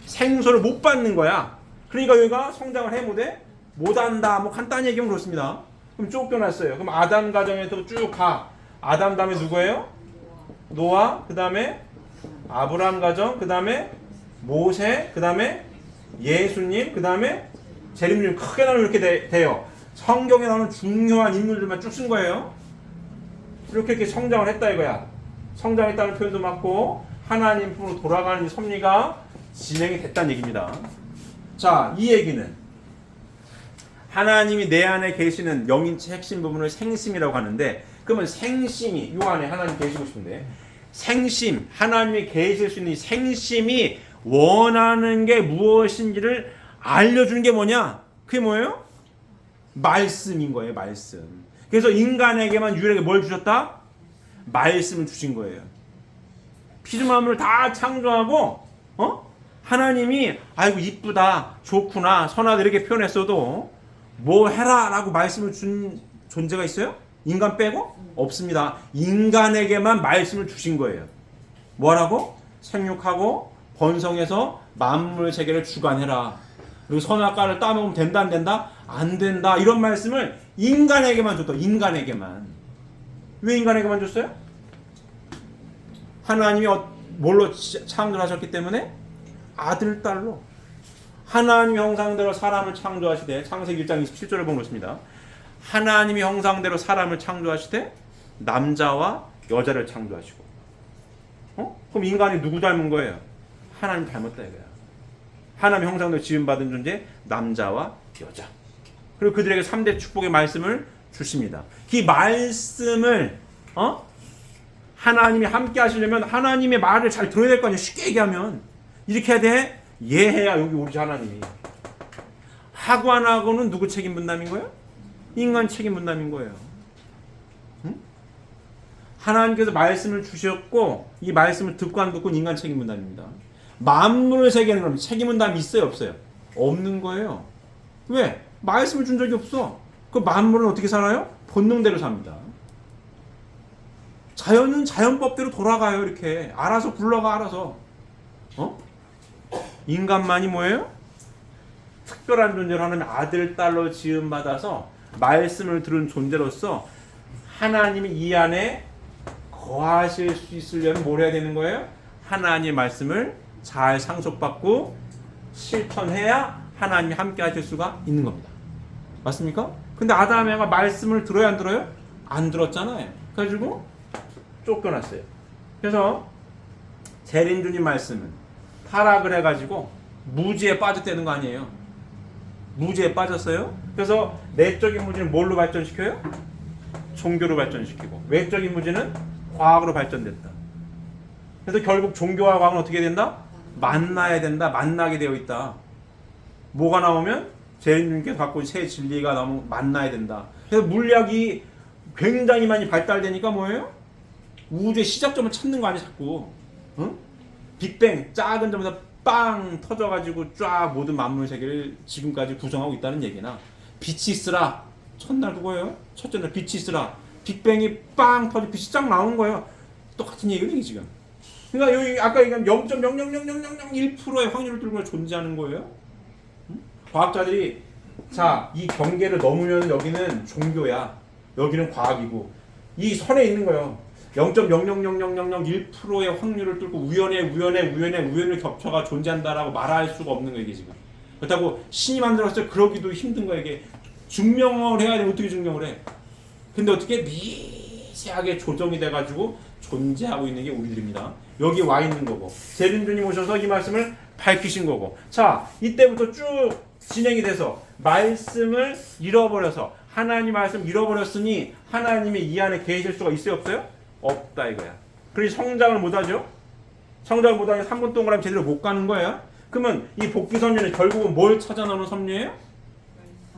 생수를 못 받는 거야. 그러니까 여기가 성장을 해 못한다. 뭐 간단히 얘기하면 그렇습니다. 그럼 쫓겨났어요. 그럼 아담 가정에서 쭉 가. 아담 다음에 누구예요? 노아, 그 다음에 아브라함 가정, 그 다음에 모세, 그 다음에 예수님, 그 다음에 재림님. 크게 나누면 이렇게 돼요. 성경에 나오는 중요한 인물들만 쭉 쓴 거예요. 이렇게 성장을 했다 이거야. 성장했다는 표현도 맞고 하나님 품으로 돌아가는 이 섭리가 진행이 됐다는 얘기입니다. 자, 이 얘기는 하나님이 내 안에 계시는 영인체 핵심 부분을 생심이라고 하는데, 그러면 생심이 요 안에 하나님 계시고 싶은데, 생심, 하나님이 계실 수 있는 이 생심이 원하는 게 무엇인지를 알려주는 게 뭐냐? 그게 뭐예요? 말씀인 거예요. 말씀. 그래서 인간에게만 유일하게 뭘 주셨다? 말씀을 주신 거예요. 피조만물을 다 창조하고 하나님이 아이고 이쁘다, 좋구나, 선하다 이렇게 표현했어도 뭐 해라 라고 말씀을 준 존재가 있어요? 인간 빼고? 없습니다. 인간에게만 말씀을 주신 거예요. 뭐라고? 생육하고 번성해서 만물 세계를 주관해라. 그리고 선악과를 따먹으면 된다 안 된다? 안 된다. 이런 말씀을 인간에게만 줬다. 인간에게만. 왜 인간에게만 줬어요? 하나님이 뭘로 창조하셨기 때문에? 아들, 딸로. 하나님 형상대로 사람을 창조하시되, 창세기 1장 27절을 본 것입니다. 하나님이 형상대로 사람을 창조하시되 남자와 여자를 창조하시고. 그럼 인간이 누구 닮은 거예요? 하나님 닮았다 이거야. 하나님 형상대로 지음받은 존재 남자와 여자. 그리고 그들에게 3대 축복의 말씀을 주십니다. 이 말씀을 하나님이 함께 하시려면 하나님의 말을 잘 들어야 될 거 아니에요. 쉽게 얘기하면 이렇게 해야 돼. 예해야 여기 오지 하나님이. 하고 안 하고는 누구 책임 분담인 거예요? 인간 책임 분담인 거예요. 응? 하나님께서 말씀을 주셨고 이 말씀을 듣고 안 듣고는 인간 책임 분담입니다. 만물을 세계는 그럼 책임 분담이 있어요 없어요? 없는 거예요. 왜? 말씀을 준 적이 없어. 그 만물은 어떻게 살아요? 본능대로 삽니다. 자연은 자연법대로 돌아가요. 이렇게 알아서 굴러가. 알아서. 인간만이 뭐예요? 특별한 존재로 하나님의 아들, 딸로 지음받아서 말씀을 들은 존재로서 하나님이 이 안에 거하실 수 있으려면 뭘 해야 되는 거예요? 하나님의 말씀을 잘 상속받고 실천해야 하나님이 함께 하실 수가 있는 겁니다. 맞습니까? 근데 아담 애가 말씀을 들어야 안 들어요? 안 들었잖아요. 그래가지고 쫓겨났어요. 그래서 재림주님 말씀은 타락을 해가지고 무지에 빠졌다는 거 아니에요. 무지에 빠졌어요. 그래서 내적인 무지는 뭘로 발전시켜요? 종교로 발전시키고, 외적인 무지는 과학으로 발전됐다. 그래서 결국 종교와 과학은 어떻게 된다? 만나야 된다. 만나게 되어 있다. 뭐가 나오면 재림주님께서 갖고 새 진리가 나오면 만나야 된다. 그래서 물리학이 굉장히 많이 발달되니까 뭐예요? 우주의 시작점을 찾는 거 아니에요 자꾸. 응? 빅뱅 작은 점에서 빵 터져가지고 쫙 모든 만물 세계를 지금까지 구성하고 있다는 얘기나, 빛이 있으라 첫날 그거예요. 첫째 날 빛이 있으라, 빅뱅이 빵 터져 빛이 쫙 나온 거예요. 똑같은 얘기는 지금. 그러니까 여기 아까 얘기한 0.0000001%의 확률을 뚫고 존재하는 거예요. 응? 과학자들이 자, 이 경계를 넘으면 여기는 종교야, 여기는 과학이고, 이 선에 있는 거예요. 0.0000001%의 확률을 뚫고 우연을 겹쳐가 존재한다라고 말할 수가 없는 거예요, 이게 지금. 그렇다고 신이 만들었어요. 그러기도 힘든 거예요, 이게. 증명을 해야 돼. 어떻게 증명을 해? 근데 어떻게 미세하게 조정이 돼가지고 존재하고 있는 게 우리들입니다. 여기 와 있는 거고, 재림주님 오셔서 이 말씀을 밝히신 거고. 자, 이때부터 쭉 진행이 돼서 말씀을 잃어버려서, 하나님 말씀 잃어버렸으니 하나님이 이 안에 계실 수가 있어요 없어요? 없다 이거야. 그래서 성장을 못하죠. 성장을 못하니 3분 동그라미 제대로 못 가는 거예요. 그러면 이 복귀 섭리는 결국은 뭘 찾아 나오는 섭리예요?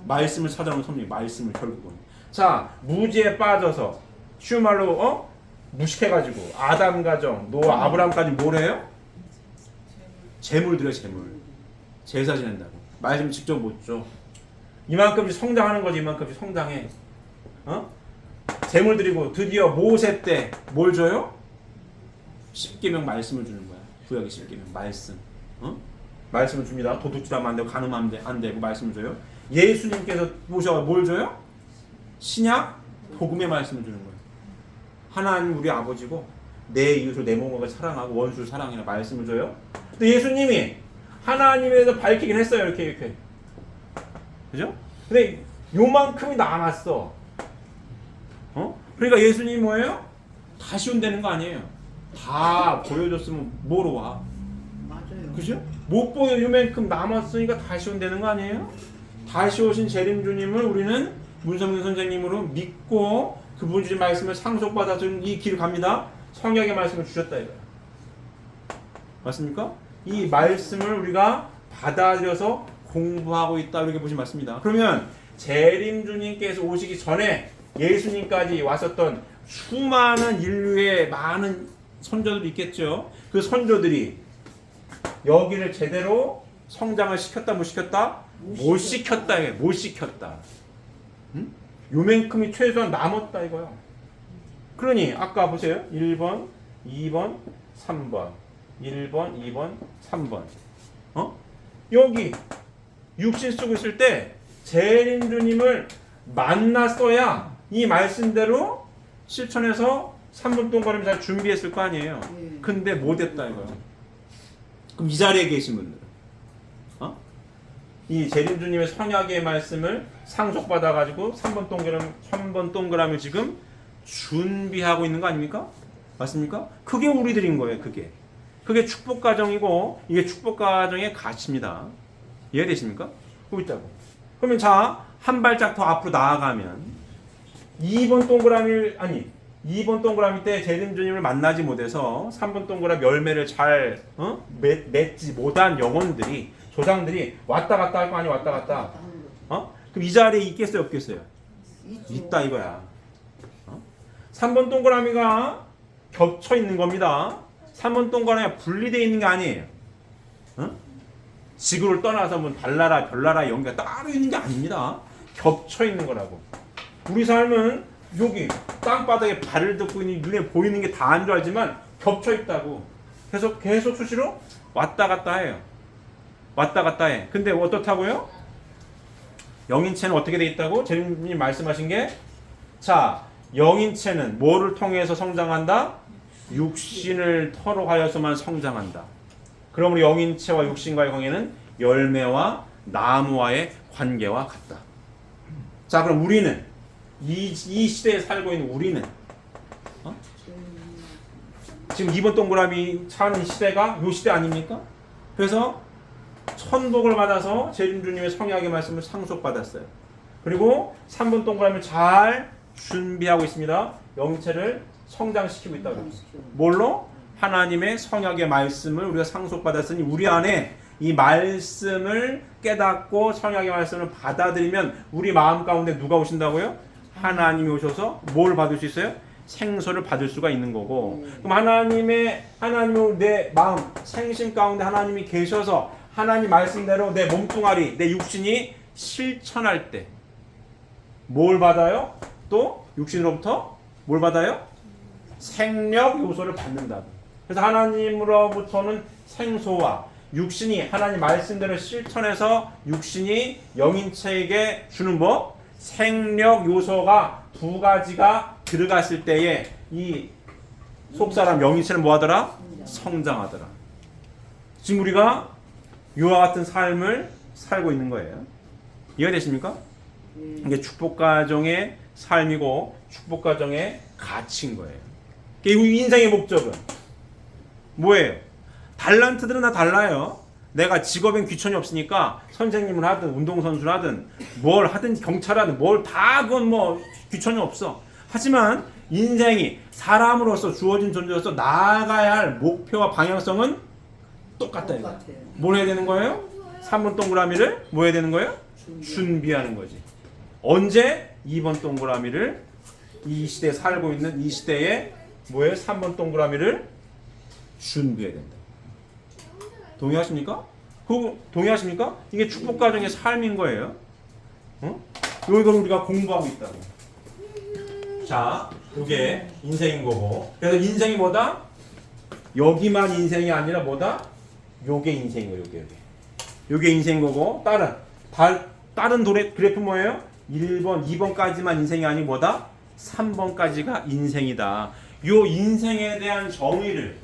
말씀을 찾아 나오는 섭리. 말씀을 결국은. 자, 무지에 빠져서 쉬운 말로 무식해가지고 아담 가정, 노아, 아브라함까지 뭘 해요? 재물 드려. 재물. 제사 지낸다고. 말씀 직접 못 줘. 이만큼씩 성장하는 거지. 이만큼씩 성장해. 제물 드리고 드디어 모세 때 뭘 줘요? 십계명 말씀을 주는 거야. 구약의 십계명 말씀. 말씀을 줍니다. 도둑질하면 안 되고 간음하면 안 되고 말씀을 줘요. 예수님께서 모셔 뭘 줘요? 신약 복음의 말씀을 주는 거예요. 하나님 우리 아버지고 내 이웃을 내 몸과 사랑하고 원수를 사랑해라 말씀을 줘요. 근데 예수님이 하나님에 대해서 밝히긴 했어요. 이렇게. 그죠? 근데 요만큼이 남았어. 그러니까 예수님이 뭐예요? 다시 온다는 거 아니에요. 다 보여줬으면 뭐로 와? 맞아요. 그죠? 못 보여 요만큼 남았으니까 다시 온다는 거 아니에요? 다시 오신 재림주님을 우리는 문성균 선생님으로 믿고 그분 주신 말씀을 상속받아준 이 길 갑니다. 성경의 말씀을 주셨다 이거야. 맞습니까? 이 말씀을 우리가 받아들여서 공부하고 있다 이렇게 보시면 맞습니다. 그러면 재림주님께서 오시기 전에 예수님까지 왔었던 수많은 인류의 많은 선조들이 있겠죠. 그 선조들이 여기를 제대로 성장을 시켰다 못 시켰다? 못 시켰다. 못 시켰다. 응? 요만큼이 최소한 남았다 이거야. 그러니 아까 보세요. 1번, 2번, 3번. 1번, 2번, 3번. 여기 육신 쓰고 있을 때 재림주님을 만났어야 이 말씀대로 실천해서 3분 동안을 잘 준비했을 거 아니에요. 예. 근데 못했다 이거야. 그럼 이 자리에 계신 분들은 이 재림주님의 성약의 말씀을 상속받아가지고 3번 동그라미 지금 준비하고 있는 거 아닙니까? 맞습니까? 그게 우리들인 거예요. 그게 축복 과정이고 이게 축복 과정의 가치입니다. 이해되십니까? 보고 있다고. 그러면 자, 한 발짝 더 앞으로 나아가면 2번 동그라미 때 재림주님을 만나지 못해서 3번 동그라미 열매를 잘 맺지 못한 영혼들이 조상들이 왔다 갔다 할 거 아니야. 왔다 갔다. 그럼 이 자리에 있겠어요 없겠어요? 있다 이거야. 3번 동그라미가 겹쳐 있는 겁니다. 3번 동그라미가 분리되어 있는 게 아니에요. 지구를 떠나서 뭐 달나라 별나라 연기가 따로 있는 게 아닙니다. 겹쳐 있는 거라고. 우리 삶은 여기 땅바닥에 발을 딛고 있는 눈에 보이는 게 다인 줄 알지만 겹쳐 있다고. 그래서 계속 수시로 왔다 갔다 해요. 왔다 갔다 해. 근데 어떻다고요? 영인체는 어떻게 돼 있다고? 재림님 말씀하신 게 자, 영인체는 뭐를 통해서 성장한다? 육신을 터로하여서만 성장한다. 그러므로 영인체와 육신과의 관계는 열매와 나무와의 관계와 같다. 자, 그럼 우리는 이 시대에 살고 있는 우리는 지금 2번 동그라미 사는 시대가 이 시대 아닙니까? 그래서 천복을 받아서 재림주님의 성약의 말씀을 상속받았어요. 그리고 3번 동그라미를 잘 준비하고 있습니다. 영체를 성장시키고 있다고. 뭘로? 하나님의 성약의 말씀을 우리가 상속받았으니 우리 안에 이 말씀을 깨닫고 성약의 말씀을 받아들이면 우리 마음 가운데 누가 오신다고요? 하나님이 오셔서 뭘 받을 수 있어요? 생수를 받을 수가 있는 거고. 그럼 하나님의 내 마음 생심 가운데 하나님이 계셔서 하나님 말씀대로 내 몸뚱아리 내 육신이 실천할 때 뭘 받아요? 또 육신으로부터 뭘 받아요? 생력 요소를 받는다. 그래서 하나님으로부터는 생소와 육신이 하나님 말씀대로 실천해서 육신이 영인체에게 주는 뭐? 생력 요소가 두 가지가 들어갔을 때에 이 속사람 영인체는 뭐하더라? 성장하더라. 지금 우리가 이와 같은 삶을 살고 있는 거예요. 이해되십니까? 이게 축복가정의 삶이고 축복가정의 가치인 거예요. 이 인생의 목적은 뭐예요? 달란트들은 다 달라요. 내가 직업엔 귀천이 없으니까 선생님을 하든 운동선수를 하든 뭘 하든 경찰하든 뭘 다 그건 뭐 귀천이 없어. 하지만 인생이 사람으로서 주어진 존재로서 나아가야 할 목표와 방향성은 똑같다. 뭘 해야 되는 거예요? 3번 동그라미를 뭐 해야 되는 거예요? 준비하는 거지. 언제? 2번 동그라미를 이 시대에 살고 있는 이 시대에 뭐예요? 3번 동그라미를 준비해야 된다. 동의하십니까? 동의하십니까? 이게 축복가정의 삶인 거예요. 이걸 우리가 공부하고 있다고. 자, 이게 인생인 거고. 그래서 인생이 뭐다? 여기만 인생이 아니라 뭐다? 요게 인생인 거예요. 요게 인생인 거고. 다른 그래프 뭐예요? 1번, 2번까지만 인생이 아니고 뭐다? 3번까지가 인생이다. 요 인생에 대한 정의를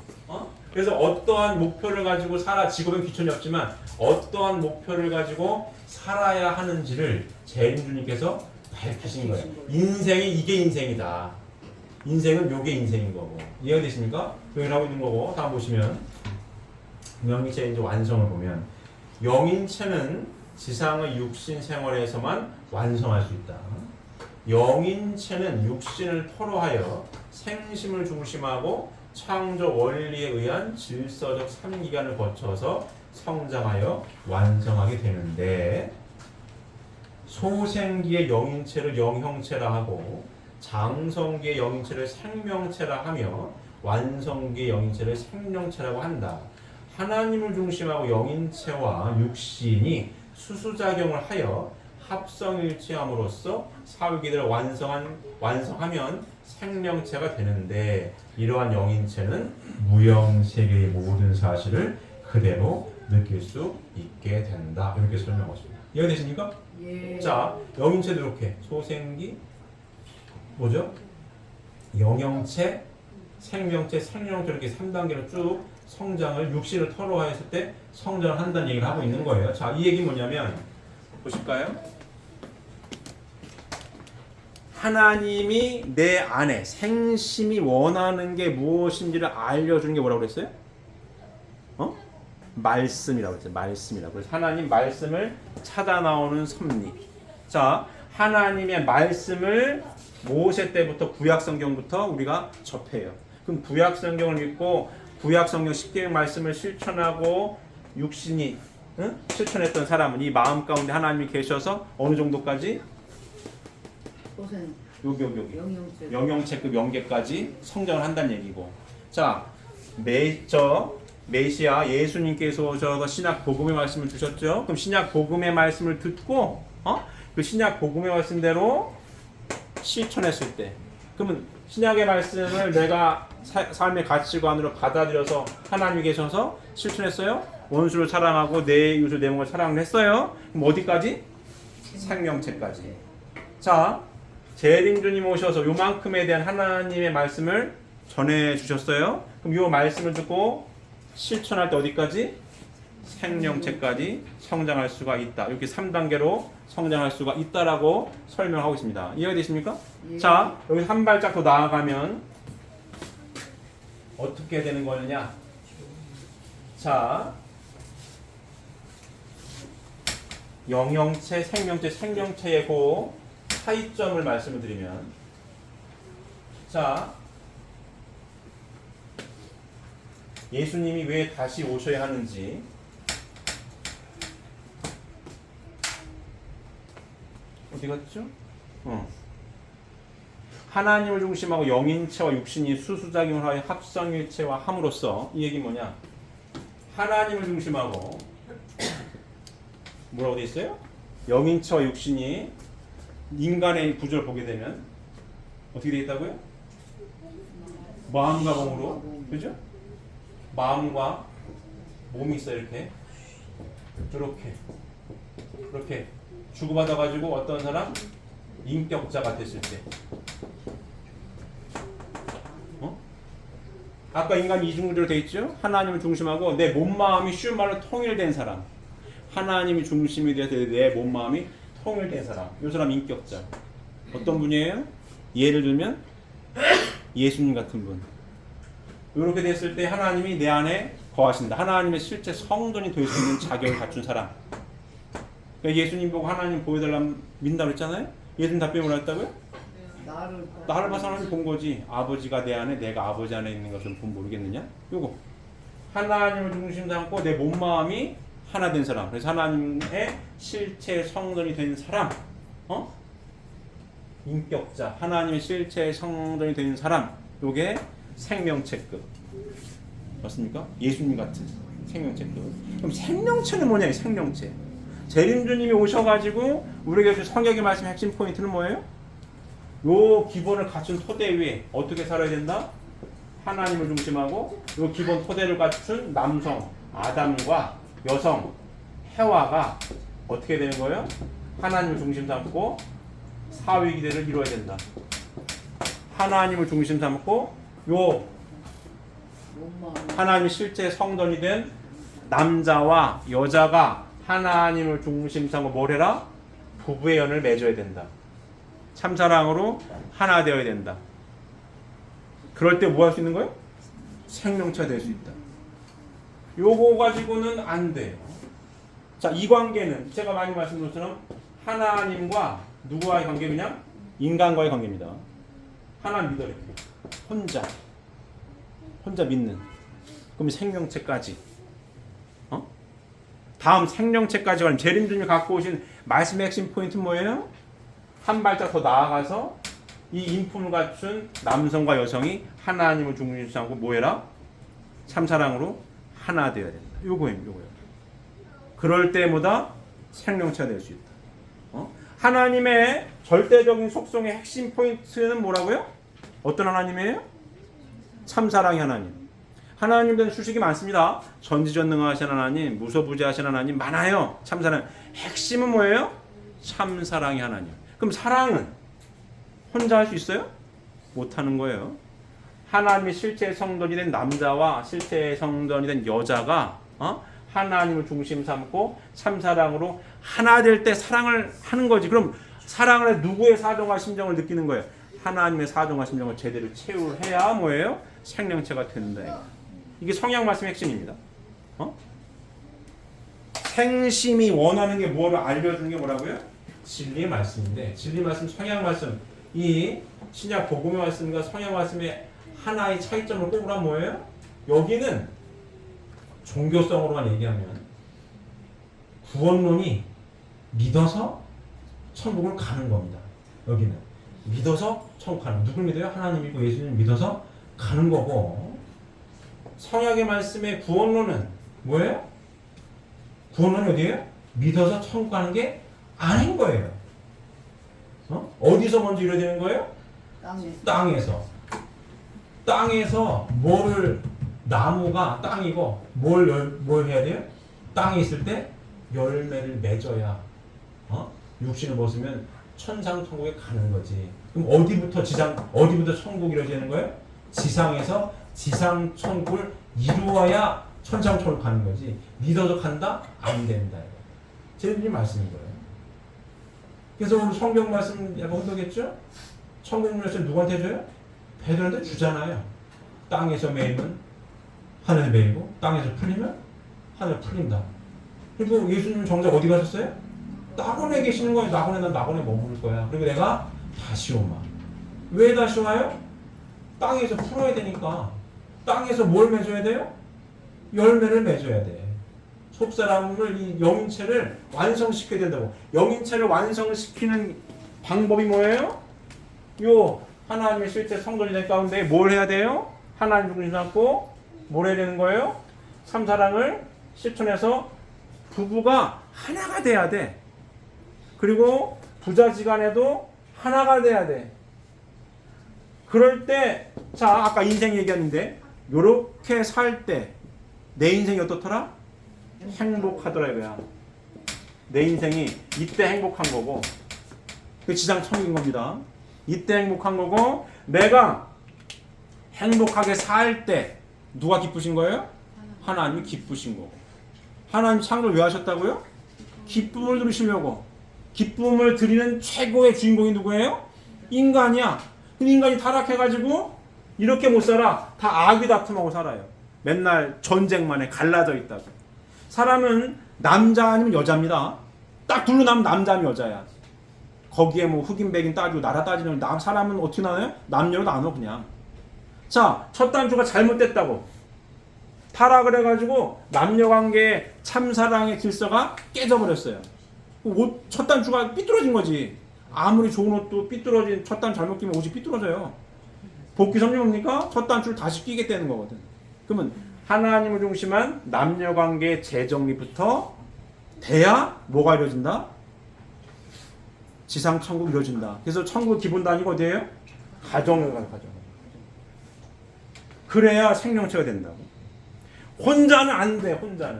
그래서 어떠한 목표를 가지고 직업은 귀천이 없지만 어떠한 목표를 가지고 살아야 하는지를 재림주님께서 밝히신 거예요. 인생이 이게 인생이다. 인생은 요게 인생인 거고. 이해가 되십니까? 여기 하고 있는 거고. 다음 보시면 영인체 이제 완성을 보면 영인체는 지상의 육신 생활에서만 완성할 수 있다. 영인체는 육신을 토로하여 생심을 중심하고 창조 원리에 의한 질서적 3기간을 거쳐서 성장하여 완성하게 되는데 소생기의 영인체를 영형체라 하고 장성기의 영인체를 생명체라 하며 완성기의 영인체를 생명체라고 한다. 하나님을 중심하고 영인체와 육신이 수수작용을 하여 합성일치함으로써 사후기들을 완성하면 생명체가 되는데 이러한 영인체는 무형세계의 모든 사실을 그대로 느낄 수 있게 된다. 이렇게 설명하십니다. 이해가 되십니까? 예. 자, 영인체도 이렇게 소생기 뭐죠? 영형체, 생명체, 생명체 이렇게 3단계로 쭉 성장을 육신을 토로하였을 때 성장을 한다는 얘기를 하고 있는 거예요. 자, 이 얘기 뭐냐면 보실까요? 하나님이 내 안에 생심이 원하는 게 무엇인지를 알려주는 게 뭐라고 그랬어요? 말씀이라고 그랬어요. 말씀이라고. 그래서 하나님 말씀을 찾아 나오는 섭리. 자, 하나님의 말씀을 모세 때부터 구약 성경부터 우리가 접해요. 그럼 구약 성경을 읽고 구약 성경 10계명 말씀을 실천하고 육신이 실천했던 사람은 이 마음 가운데 하나님이 계셔서 어느 정도까지? 소생. 여기 영영체. 영영체급 영계까지 성장을 한다는 얘기고. 자, 메시아 예수님께서 오셔서 신약 복음의 말씀을 주셨죠. 그럼 신약 복음의 말씀을 듣고 그 신약 복음의 말씀대로 실천했을 때, 그러면 신약의 말씀을 내가 삶의 가치관으로 받아들여서 하나님이 계셔서 실천했어요. 원수를 사랑하고 내 이웃을 내 몸을 사랑을 했어요. 그럼 어디까지? 생명체까지. 자, 재림주님 오셔서 요만큼에 대한 하나님의 말씀을 전해 주셨어요. 그럼 요 말씀을 듣고 실천할 때 어디까지? 생명체까지 성장할 수가 있다. 이렇게 3단계로 성장할 수가 있다라고 설명하고 있습니다. 이해가 되십니까? 예. 자, 여기 한 발짝 더 나아가면 어떻게 되는 거느냐? 자, 영영체, 생명체의 그 차이점을 말씀을 드리면, 자, 예수님이 왜 다시 오셔야 하는지 어디 갔죠? 하나님을 중심하고 영인체와 육신이 수수작용을 하여 합성일체와 함으로써 이 얘기 뭐냐? 하나님을 중심하고 뭐라고 돼 있어요? 영인체와 육신이 인간의 구조를 보게 되면 어떻게 되어 있다고요? 마음과 몸으로, 그죠? 마음과 몸이 있어요. 이렇게 주고받아가지고 어떤 사람 인격자가 됐을 때, 아까 인간 이중구조로 돼 있죠. 하나님을 중심하고 내 몸 마음이 쉬운 말로 통일된 사람, 하나님이 중심이 돼서 내 몸 마음이 통일된 사람, 이 사람 인격자. 어떤 분이에요? 예를 들면 예수님 같은 분. 이렇게 됐을 때 하나님이 내 안에 거하신다. 하나님의 실제 성전이 될 수 있는 자격을 갖춘 사람. 그러니까 예수님 보고 하나님 보여달라면 믿는다고 했잖아요. 예수님 답변이 뭐라 했다고요? 나를 봐서 하나님 본 거지. 아버지가 내 안에, 내가 아버지 안에 있는 것을 본 모르겠느냐? 요거 하나님을 중심 삼고 내 몸 마음이 하나 된 사람. 그래서 하나님의 실체 성전이 된 사람. 인격자. 하나님의 실체 성전이 된 사람. 요게 생명체급. 맞습니까? 예수님 같은 생명체급. 그럼 생명체는 뭐냐? 생명체. 재림주님이 오셔가지고 우리에게 주 성경의 말씀 핵심 포인트는 뭐예요? 요 기본을 갖춘 토대 위에 어떻게 살아야 된다? 하나님을 중심하고 요 기본 토대를 갖춘 남성 아담과 여성 해와가 어떻게 되는 거예요? 하나님을 중심 삼고 사회 기대를 이루어야 된다. 하나님을 중심 삼고 요 하나님의 실제 성전이 된 남자와 여자가 하나님을 중심 삼고 뭘 해라? 부부의 연을 맺어야 된다. 참사랑으로 하나 되어야 된다. 그럴 때 뭐 할 수 있는 거예요? 생명체가 될 수 있다. 요거 가지고는 안 돼요. 자, 이 관계는 제가 많이 말씀드린 것처럼 하나님과 누구와의 관계? 그냥 인간과의 관계입니다. 하나님 믿어 이렇게 혼자 믿는. 그럼 생명체까지. 다음 생명체까지 가는 재림주님이 갖고 오신 말씀의 핵심 포인트는 뭐예요? 한 발짝 더 나아가서 이 인품을 갖춘 남성과 여성이 하나님을 중심으로 삼고 뭐해라? 참사랑으로 하나 되어야 된다. 요거예요. 그럴 때마다 생명체가 될 수 있다. 하나님의 절대적인 속성의 핵심 포인트는 뭐라고요? 어떤 하나님이에요? 참사랑의 하나님. 하나님에 대한 수식이 많습니다. 전지전능하신 하나님, 무소부재하신 하나님 많아요. 참사랑. 핵심은 뭐예요? 참사랑의 하나님. 그럼 사랑은 혼자 할 수 있어요? 못하는 거예요. 하나님의 실제 성전이 된 남자와 실제 성전이 된 여자가 하나님을 중심 삼고 참사랑으로 하나 될 때 사랑을 하는 거지. 그럼 사랑을 해 누구의 사정과 심정을 느끼는 거예요? 하나님의 사정과 심정을 제대로 채울해야 뭐예요? 생명체가 된다. 이게 성경 말씀의 핵심입니다. 생심이 원하는 게 뭐를 알려주는 게 뭐라고요? 진리의 말씀인데 진리 말씀, 성경 말씀, 이 신약 복음의 말씀과 성경 말씀의 하나의 차이점을 꼽으란 뭐예요? 여기는 종교성으로만 얘기하면 구원론이 믿어서 천국을 가는 겁니다. 여기는 믿어서 천국 가는, 누굴 믿어요? 하나님 믿고 예수님 믿어서 가는 거고, 성약의 말씀의 구원론은 뭐예요? 구원론이 어디예요? 믿어서 천국 가는 게 아닌 거예요. 어디서 먼저 이루어지는 거예요? 땅에서 뭐를, 나무가 땅이고 뭘 해야 돼요? 땅에 있을 때 열매를 맺어야 육신을 벗으면 천상 천국에 가는 거지. 그럼 어디부터 천국이 이루어지는 거예요? 지상에서 지상 천국을 이루어야 천상 천국 가는 거지. 믿어서 간다? 안 된다. 제일 말씀인 거예요. 그래서 오늘 성경 말씀 약간 혼동했죠? 천국 말씀 누구한테 줘요? 베드로한테 주잖아요. 땅에서 매이면 하늘에 매이고 땅에서 풀리면 하늘에 풀린다. 그리고 예수님은 정작 어디 가셨어요? 낙원에 계시는 거예요. 난 낙원에 머무를 거야. 그리고 내가 다시 오마. 왜 다시 와요? 땅에서 풀어야 되니까. 땅에서 뭘 맺어야 돼요? 열매를 맺어야 돼. 속사람을, 이 영인체를 완성시켜야 된다고. 영인체를 완성시키는 방법이 뭐예요? 요 하나님의 실제 성전이 된 가운데 뭘 해야 돼요? 하나님 중심 삼고 뭘 해야 되는 거예요? 참사랑을 실천해서 부부가 하나가 돼야 돼. 그리고 부자지간에도 하나가 돼야 돼. 그럴 때, 자, 아까 인생 얘기했는데 요렇게 살 때 내 인생이 어떻더라? 행복하더라 이거야. 내 인생이 이때 행복한 거고, 그 지상 천국인 겁니다. 이때 행복한 거고, 내가 행복하게 살 때 누가 기쁘신 거예요? 하나님이 기쁘신 거고. 하나님 창조를 왜 하셨다고요? 기쁨을 누리시려고. 기쁨을 드리는 최고의 주인공이 누구예요? 인간이야. 근데 인간이 타락해가지고 이렇게 못 살아. 다 악의 다툼하고 살아요. 맨날 전쟁만 해. 갈라져 있다고. 사람은 남자 아니면 여자입니다. 딱 둘로 나면 남자 아니면 여자야. 거기에 뭐 흑인 백인 따지고 나라 따지는, 사람은 어떻게 나눠요? 남녀로 나눠 그냥. 자, 첫 단추가 잘못됐다고 타락을 해가지고 남녀관계의 참사랑의 질서가 깨져버렸어요. 첫 단추가 삐뚤어진 거지. 아무리 좋은 옷도 삐뚤어진 첫 단추 잘못 끼면 옷이 삐뚤어져요. 복귀 성리 뭡니까? 첫 단추를 다시 끼겠다는 거거든. 그러면 하나님을 중심한 남녀관계의 재정리부터 돼야 뭐가 이루어진다? 지상 천국 이루어진다. 그래서 천국 기본 단위가 어디예요? 가정을 가요. 가정. 그래야 생명체가 된다고. 혼자는 안 돼. 혼자는.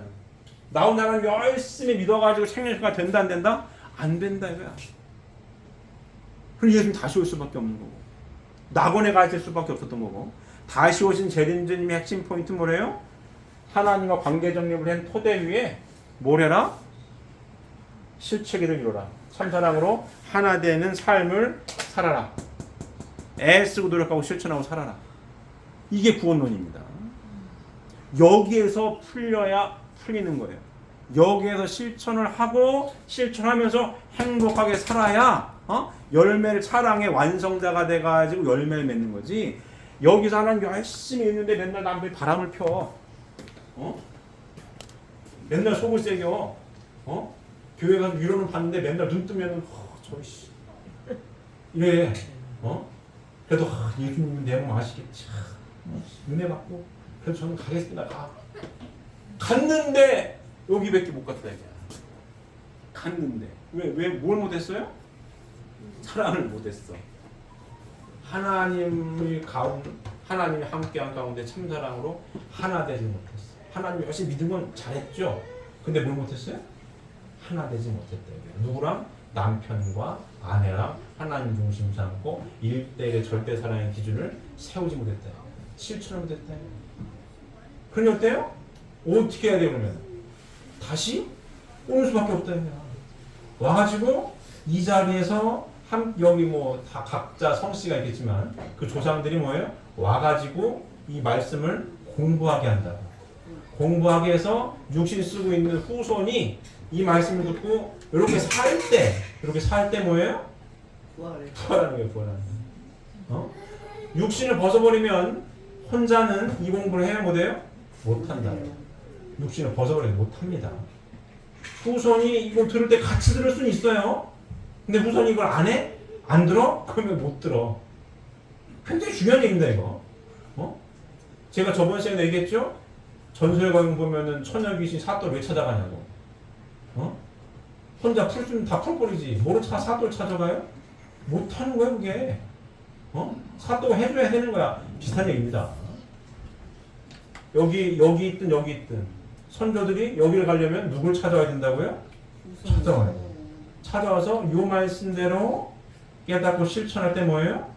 나 혼자는 열심히 믿어가지고 생명체가 된다 안 된다? 안 된다 이거야. 그럼 예수님 다시 올 수밖에 없는 거고. 낙원에 가 있을 수밖에 없었던 거고. 다시 오신 재림주님의 핵심 포인트 뭐래요? 하나님과 관계 정립을 한 토대 위에 뭘 해라? 실체기를 이루라. 참사랑으로 하나 되는 삶을 살아라. 애쓰고 노력하고 실천하고 살아라. 이게 구원론입니다. 여기에서 풀려야 풀리는 거예요. 여기에서 실천을 하고 실천하면서 행복하게 살아야 열매를 사랑의 완성자가 돼가지고 열매를 맺는 거지. 여기서 하나님 열심히 있는데 맨날 남들 바람을 펴. 맨날 속을 새겨. 교회 가서 위로는 받는데 맨날 눈 뜨면은 저씨 이래. 그래도 예수님 내 몸 아시겠지. 은혜 받고 그래서 저는 가겠습니다. 갔는데 여기밖에 못 갔다 이게. 갔는데 왜 뭘 못했어요? 사랑을 못했어. 하나님이 함께한 가운데 참사랑으로 하나 되지 못했어. 하나님 열심히 믿은 건 잘했죠. 근데 뭘 못했어요? 하나 되지 못했다. 누구랑? 남편과 아내랑 하나님 중심 삼고 1대1의 절대 사랑의 기준을 세우지 못했다. 실천을 못했다. 그러니 어때요? 어떻게 해야 돼요 그러면? 다시 오는 수밖에 없다. 와가지고 이 자리에서 여기 뭐 다 각자 성씨가 있겠지만 그 조상들이 뭐예요? 와가지고 이 말씀을 공부하게 한다. 공부하게 해서 육신 쓰고 있는 후손이 이 말씀을 듣고 이렇게 살 때 뭐예요? 부활하는 거예요. 부활하는 거예요. 육신을 벗어버리면 혼자는 이 공부를 해야 못해요? 못한다. 육신을 벗어버리면 못합니다. 후손이 이거 들을 때 같이 들을 수는 있어요. 근데 후손이 이걸 안 해? 안 들어? 그러면 못 들어. 굉장히 중요한 얘기입니다 이거. 제가 저번 시간에 얘기했죠? 전설의 광경 보면은 처녀 귀신 사또를 왜 찾아가냐고. 혼자 풀 수는 다 풀버리지. 뭐로 사또를 찾아가요? 못하는 거야 그게. 사또가 해줘야 되는 거야. 비슷한 얘기입니다. 여기 있든 선조들이 여기를 가려면 누굴 찾아와야 된다고요? 찾아와야 돼. 찾아와서 요 말씀대로 깨닫고 실천할 때 뭐예요?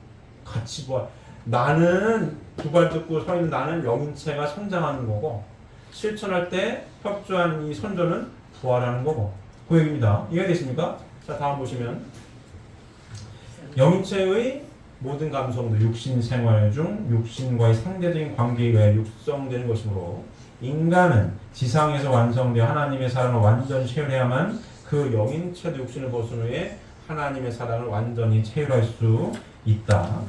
같이 부활. 나는 두 발 듣고 서 있는 나는 영인체가 성장하는 거고 실천할 때 협조한 이 선조는 부활하는 거고 그 얘기입니다. 이해되십니까? 자 다음 보시면 영인체의 모든 감성도 육신 생활 중 육신과의 상대적인 관계에 의해 육성되는 것이므로 인간은 지상에서 완성되어 하나님의 사랑을 완전히 체험해야만 그 영인체도 육신을 벗은 후에 하나님의 사랑을 완전히 체험할 수 있다.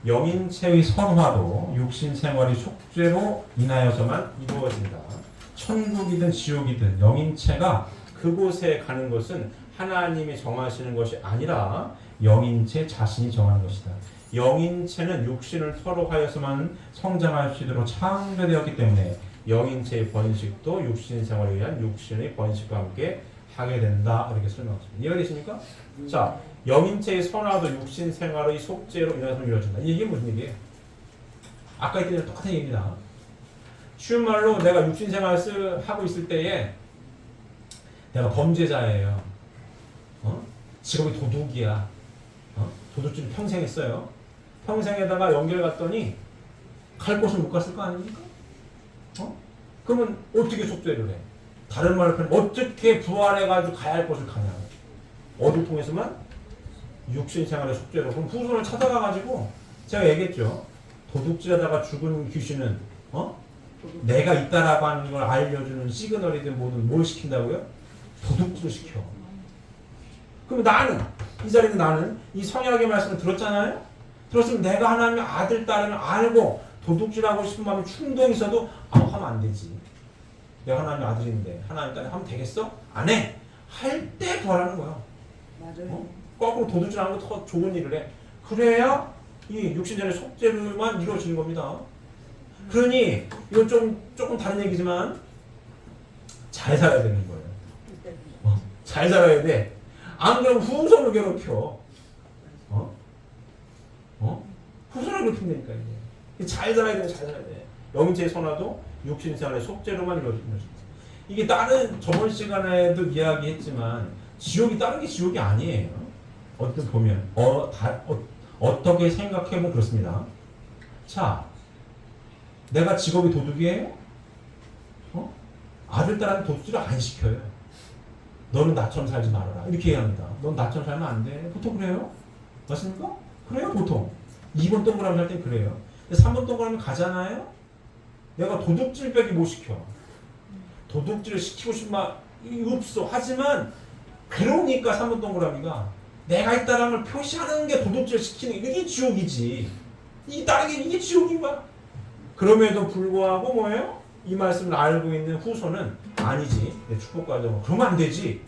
영인체의 선화도 육신 생활이 속죄로 인하여서만 이루어진다. 천국이든 지옥이든 영인체가 그곳에 가는 것은 하나님이 정하시는 것이 아니라 영인체 자신이 정하는 것이다. 영인체는 육신을 서로 하여서만 성장할 수 있도록 창조되었기 때문에 영인체의 번식도 육신 생활에 의한 육신의 번식과 함께 하게 된다. 이렇게 설명했습니다. 이해가 되십니까? 자, 영인체의 선화도 육신 생활의 속죄로 인해서 이루어진다. 이게 무슨 얘기예요? 아까 했던 똑같은 얘기입니다. 쉬운 말로 내가 육신 생활을 하고 있을 때에 내가 범죄자예요. 직업이 도둑이야. 도둑질 평생 했어요. 평생에다가 연결 갔더니 갈 곳을 못 갔을 거 아닙니까? 그러면 어떻게 속죄를 해? 다른 말로 표현 어떻게 부활해가지고 가야 할 곳을 가냐? 어딜 통해서만? 육신 생활의 속죄로. 그럼 후손을 찾아가가지고 제가 얘기했죠. 도둑질하다가 죽은 귀신은 내가 있다라고 하는 걸 알려주는 시그널이든 뭐든 뭘 시킨다고요? 도둑질을 시켜. 그럼 나는 이 자리에 나는 이 성약의 말씀을 들었잖아요. 들었으면 내가 하나님의 아들 딸을 알고 도둑질하고 싶은 마음이 충동이 있어도 하면 안 되지. 내가 하나님의 아들인데 하나님 딸이 하면 되겠어? 안 해. 할 때 부활하는 거야. 맞아요. 거꾸로 도둑질하는 거 더 좋은 일을 해. 그래야 이 육신전의 속죄만 이루어지는 겁니다. 그러니 이건 조금 다른 얘기지만 잘 살아야 되는 거예요. 잘 살아야 돼. 안 그러면 후손을 괴롭혀. 후손을 괴롭힌다니까 이게. 잘 살아야 돼, 잘 살아야 돼. 영체의 선화도 육신생활의 속죄로만 이루어지는 것입니다. 이게 다른 저번 시간에도 이야기했지만 지옥이 다른 게 지옥이 아니에요. 어떻게 보면 어떻게 생각해보면 그렇습니다. 자, 내가 직업이 도둑이에요? 아들 딸한테 도둑질을 안 시켜요. 너는 나처럼 살지 말아라 이렇게 얘기합니다. 넌 나처럼 살면 안 돼. 보통 그래요? 맞습니까? 그래요 보통. 2번 동그라미 할 땐 그래요. 근데 3번 동그라미 가잖아요? 내가 도둑질밖에 못 시켜. 도둑질을 시키고 싶은 마음이 없어. 하지만 그러니까 3번 동그라미가 내가 있다는 걸 표시하는 게 도둑질 시키는 이게 지옥이지. 이 다른 게 이게 지옥인 거야. 그럼에도 불구하고 뭐예요? 이 말씀을 알고 있는 후손은 아니지. 내 축복과정 그러면 안 되지.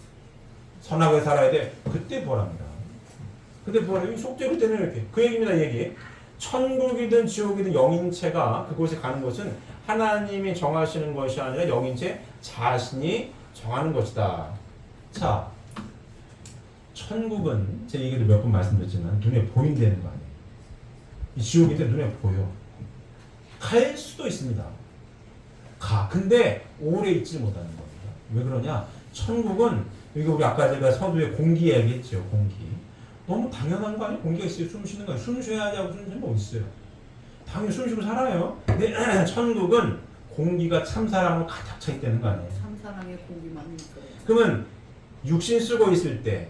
선하게 살아야 돼. 그때 부활합니다. 그때 부활해. 속죄로 때는 이렇게. 그 얘기입니다. 얘기. 천국이든 지옥이든 영인체가 그곳에 가는 것은 하나님이 정하시는 것이 아니라 영인체 자신이 정하는 것이다. 자, 천국은 제 얘기도 몇 번 말씀드렸지만 눈에 보인다는 거 아니에요. 이 지옥인데 눈에 보여. 갈 수도 있습니다. 근데 오래 있지 못하는 겁니다. 왜 그러냐? 천국은 이거 우리 아까 제가 서두에 공기 얘기했죠. 공기. 너무 당연한 거 아니에요? 공기가 있어요. 숨 쉬는 거예요. 숨 쉬어야지 하고 숨 쉬는 거 어디 있어요? 당연히 숨 쉬고 살아요. 근데 천국은 공기가 참사랑으로 가득 차 있다는 거 아니에요? 참사랑의 공기만 있어요. 그러면 육신 쓰고 있을 때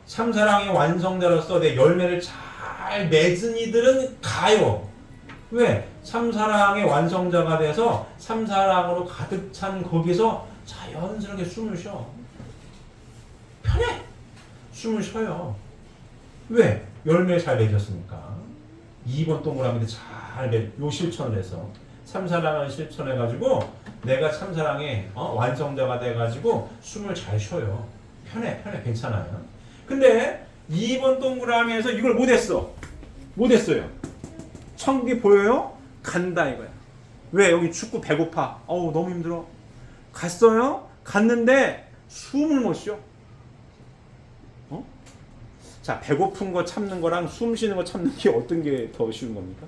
참사랑의 완성자로서 내 열매를 잘 맺은 이들은 가요. 왜? 참사랑의 완성자가 돼서 참사랑으로 가득 찬 거기서 자연스럽게 숨을 쉬어. 편해. 숨을 쉬어요. 왜? 열매 잘 맺었으니까. 2번 동그라미도 요 실천을 해서 참사랑을 실천해가지고 내가 참사랑의 완성자가 돼가지고 숨을 잘 쉬어요. 편해 괜찮아요. 근데 2번 동그라미에서 이걸 못했어요. 천국이 보여요? 간다 이거야. 왜? 여기 춥고 배고파. 너무 힘들어. 갔는데 숨을 못 쉬어. 자, 배고픈 거 참는 거랑 숨 쉬는 거 참는 게 어떤 게 더 쉬운 겁니까?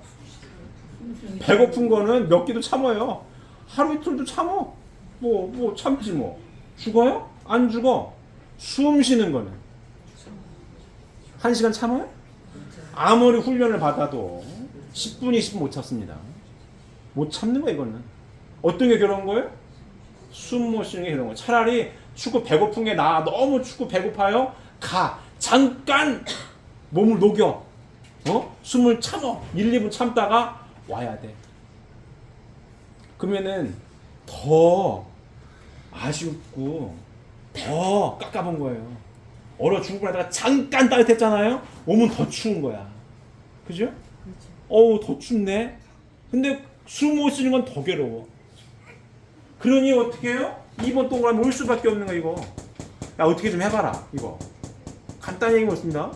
배고픈 거는 몇 끼도 참아요. 하루 이틀도 참어. 뭐 참지 뭐. 죽어요? 안 죽어. 숨 쉬는 거는 1시간 참아요? 아무리 훈련을 받아도 10분, 20분 못 참습니다. 못 참는 거야 이거는. 어떤 게 괴로운 거예요? 숨 못 쉬는 게 괴로운 거예요. 차라리 춥고 배고픈 게 나아. 너무 춥고 배고파요? 잠깐 몸을 녹여. 숨을 참어. 1, 2분 참다가 와야 돼. 그러면은 더 아쉽고 더 깝깝한 거예요. 얼어 죽고 나다가 잠깐 따뜻했잖아요. 몸은 더 추운 거야. 그죠? 더 춥네. 근데 숨 못 쉬는 건 더 괴로워. 그러니 어떻게 해요? 2번 동그라미 올 수밖에 없는 거 이거. 야 어떻게 좀 해봐라 이거. 간단히 얘기 못습니다.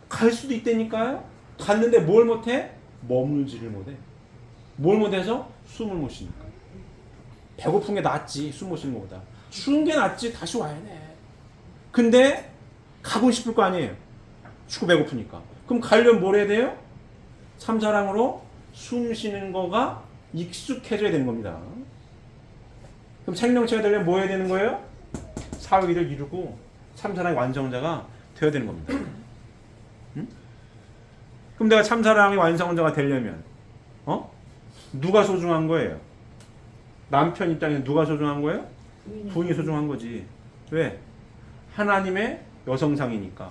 갈 수도 있다니까요. 갔는데 뭘 못해? 머물지를 못해. 뭘 못해서? 숨을 못 쉬니까. 배고픈 게 낫지 숨 못 쉬는 것보다. 추운 게 낫지 다시 와야 돼. 근데 가고 싶을 거 아니에요. 춥고 배고프니까. 그럼 가려면 뭘 해야 돼요? 참사랑으로 숨 쉬는 거가 익숙해져야 되는 겁니다. 그럼 생명체가 되려면 뭐 해야 되는 거예요? 사회를 이루고 참사랑의 완성자가 되어야 되는 겁니다. 응? 그럼 내가 참사랑의 완성자가 되려면 누가 소중한 거예요? 남편 입장에서 누가 소중한 거예요? 부인이 소중한 거지. 왜? 하나님의 여성상이니까.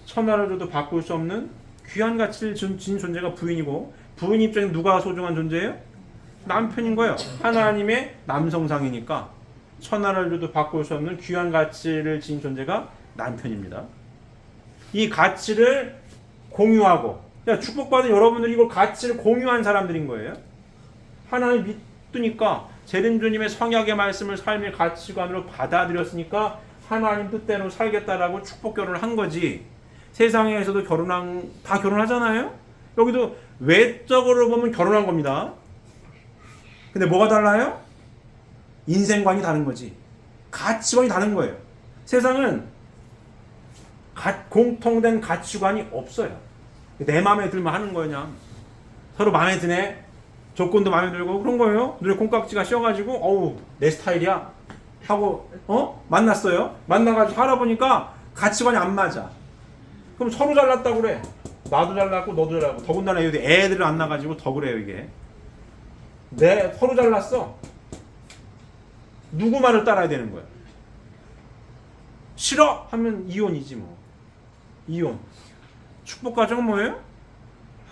천하를 줘도 바꿀 수 없는 귀한 가치를 지닌 존재가 부인이고, 부인 입장에 누가 소중한 존재예요? 남편인 거예요. 하나님의 남성상이니까 천하를 줘도 바꿀 수 없는 귀한 가치를 지닌 존재가 남편입니다. 이 가치를 공유하고, 축복받은 여러분들이 이걸 가치를 공유한 사람들인 거예요. 하나님 믿으니까 재림주님의 성약의 말씀을 삶의 가치관으로 받아들였으니까 하나님 뜻대로 살겠다라고 축복 결혼을 한 거지. 세상에서도 다 결혼하잖아요. 여기도 외적으로 보면 결혼한 겁니다. 근데 뭐가 달라요? 인생관이 다른 거지. 가치관이 다른 거예요. 세상은 공통된 가치관이 없어요. 내 마음에 들면 하는 거예요. 그냥 서로 마음에 드네, 조건도 마음에 들고 그런 거예요. 눈에 콩깍지가 씌어가지고 어우 내 스타일이야 하고 만났어요. 만나가지고 살아보니까 가치관이 안 맞아. 그럼 서로 잘났다고 그래. 나도 잘났고 너도 잘났고. 더군다나 여기 애들을 안 낳아가지고 더 그래요. 이게 서로 잘났어. 누구 말을 따라야 되는 거야. 싫어 하면 이혼이지 뭐. 이혼. 축복 과정은 뭐예요?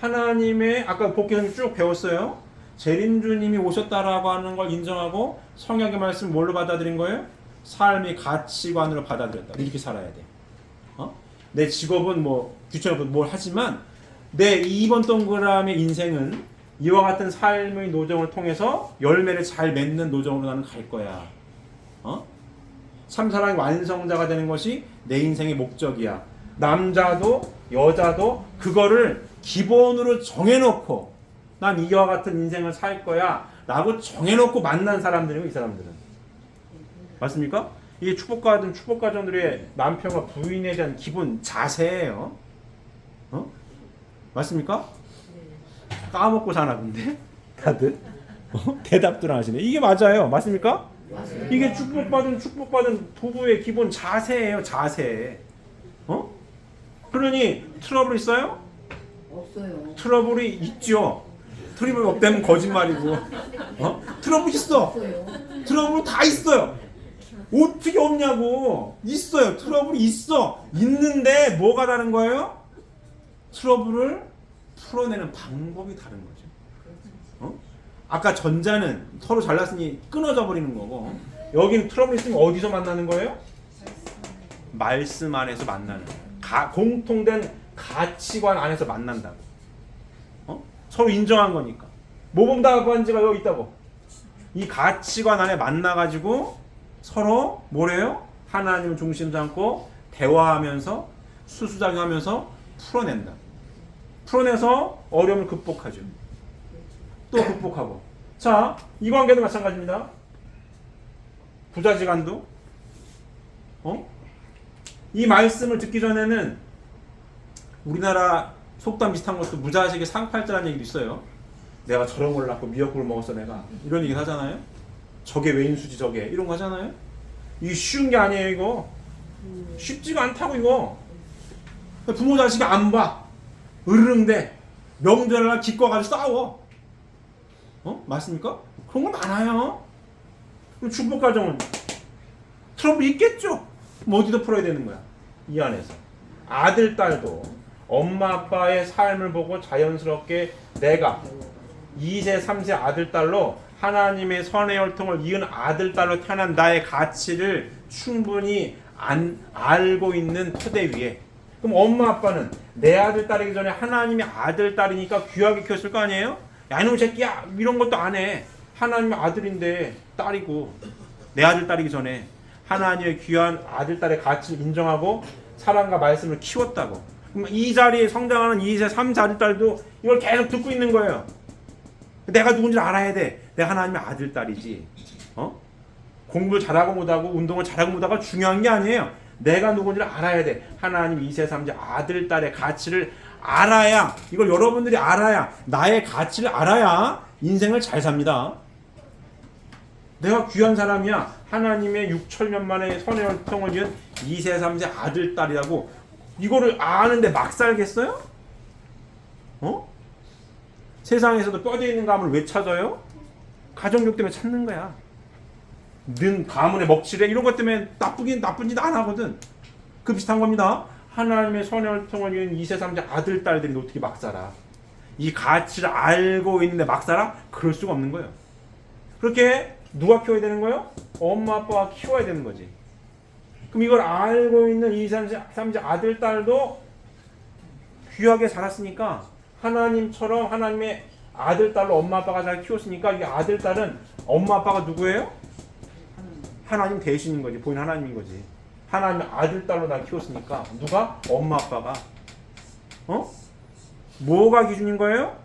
하나님의 아까 복귀는 쭉 배웠어요. 재림주님이 오셨다라고 하는 걸 인정하고 성약의 말씀 뭘로 받아들인 거예요? 삶의 가치관으로 받아들였다. 이렇게 살아야 돼. 내 직업은 뭐 귀천하고 뭘 하지만 내 2번 동그라미 인생은 이와 같은 삶의 노정을 통해서 열매를 잘 맺는 노정으로 나는 갈 거야. 참사랑의 완성자가 되는 것이 내 인생의 목적이야. 남자도 여자도 그거를 기본으로 정해놓고 난 이와 같은 인생을 살 거야 라고 정해놓고 만난 사람들이고 이 사람들은. 맞습니까? 이게 축복가정들의 남편과 부인에 대한 기본 자세예요. 맞습니까? 까먹고 사나 본데 다들 대답들 하시네. 이게 맞아요. 맞습니까? 맞아요. 이게 축복받은 부부의 기본 자세예요. 자세. 그러니 트러블 있어요? 없어요. 트러블이 있죠. 트러블 없다면 거짓말이고. 트러블 있어. 없어요. 트러블 다 있어요. 어떻게 없냐고. 있어요. 트러블이 있어. 있는데 뭐가 다른 거예요? 트러블을 풀어내는 방법이 다른 거죠. 아까 전자는 서로 잘났으니 끊어져 버리는 거고, 여기는 트러블 있으면 어디서 만나는 거예요? 말씀 안에서 만나는 거예요. 공통된 가치관 안에서 만난다고. 서로 인정한 거니까. 모범답안지가 여기 있다고. 이 가치관 안에 만나가지고 서로 뭐래요? 하나님을 중심 삼고 대화하면서 수수작용하면서 풀어낸다. 풀어내서 어려움을 극복하죠. 또 극복하고. 자, 이 관계도 마찬가지입니다. 부자지간도. 이 말씀을 듣기 전에는 우리나라 속담 비슷한 것도 무자식의 상팔자라는 얘기도 있어요. 내가 저런 걸 낳고 미역국을 먹었어 내가. 이런 얘기 하잖아요. 저게 외인수지 저게. 이런 거 하잖아요. 이게 쉬운 게 아니에요 이거. 쉽지가 않다고 이거. 부모 자식이 안 봐. 으르릉대. 명절날 기꺼가지고 싸워. 맞습니까? 그런 거 많아요. 축복가정은 트러블이 있겠죠. 뭐 어디도 풀어야 되는 거야. 이 안에서 아들 딸도 엄마 아빠의 삶을 보고 자연스럽게 내가 2세 3세 아들 딸로 하나님의 선의 혈통을 이은 아들 딸로 태어난 나의 가치를 충분히 알고 있는 토대 위에, 그럼 엄마 아빠는 내 아들 딸이기 전에 하나님의 아들 딸이니까 귀하게 키웠을 거 아니에요? 야 이놈 새끼야 이런 것도 안 해. 하나님의 아들인데 딸이고 내 아들 딸이기 전에 하나님의 귀한 아들 딸의 가치를 인정하고 사랑과 말씀을 키웠다고. 그럼 이 자리에 성장하는 2세 3세 아들 딸도 이걸 계속 듣고 있는 거예요. 내가 누군지를 알아야 돼. 내가 하나님의 아들 딸이지. 공부를 잘하고 못하고 운동을 잘하고 못하고 중요한 게 아니에요. 내가 누군지를 알아야 돼. 하나님 2세 3세 아들 딸의 가치를 알아야, 이걸 여러분들이 알아야, 나의 가치를 알아야 인생을 잘 삽니다. 내가 귀한 사람이야. 하나님의 6천년 만에 선의 혈통을 이은 2세 3세 아들 딸이라고 이거를 아는데 막 살겠어요? 세상에서도 뼈대 있는 가문을 왜 찾아요? 가정교육 때문에 찾는 거야. 는 가문의 먹칠에 이런 것 때문에 나쁜 짓 안 하거든. 그 비슷한 겁니다. 하나님의 선의 혈통을 이은 2세 3세 아들 딸들이 어떻게 막 살아? 이 가치를 알고 있는데 막 살아? 그럴 수가 없는 거예요. 그렇게 누가 키워야 되는 거예요? 엄마 아빠가 키워야 되는 거지. 그럼 이걸 알고 있는 2세 3세 아들 딸도 귀하게 자랐으니까 하나님처럼 하나님의 아들 딸로 엄마 아빠가 잘 키웠으니까 이 아들 딸은 엄마 아빠가 누구예요? 하나님 대신인 거지. 본인 하나님인 거지. 하나님의 아들 딸로 날 키웠으니까 누가? 엄마 아빠가. 뭐가 기준인 거예요?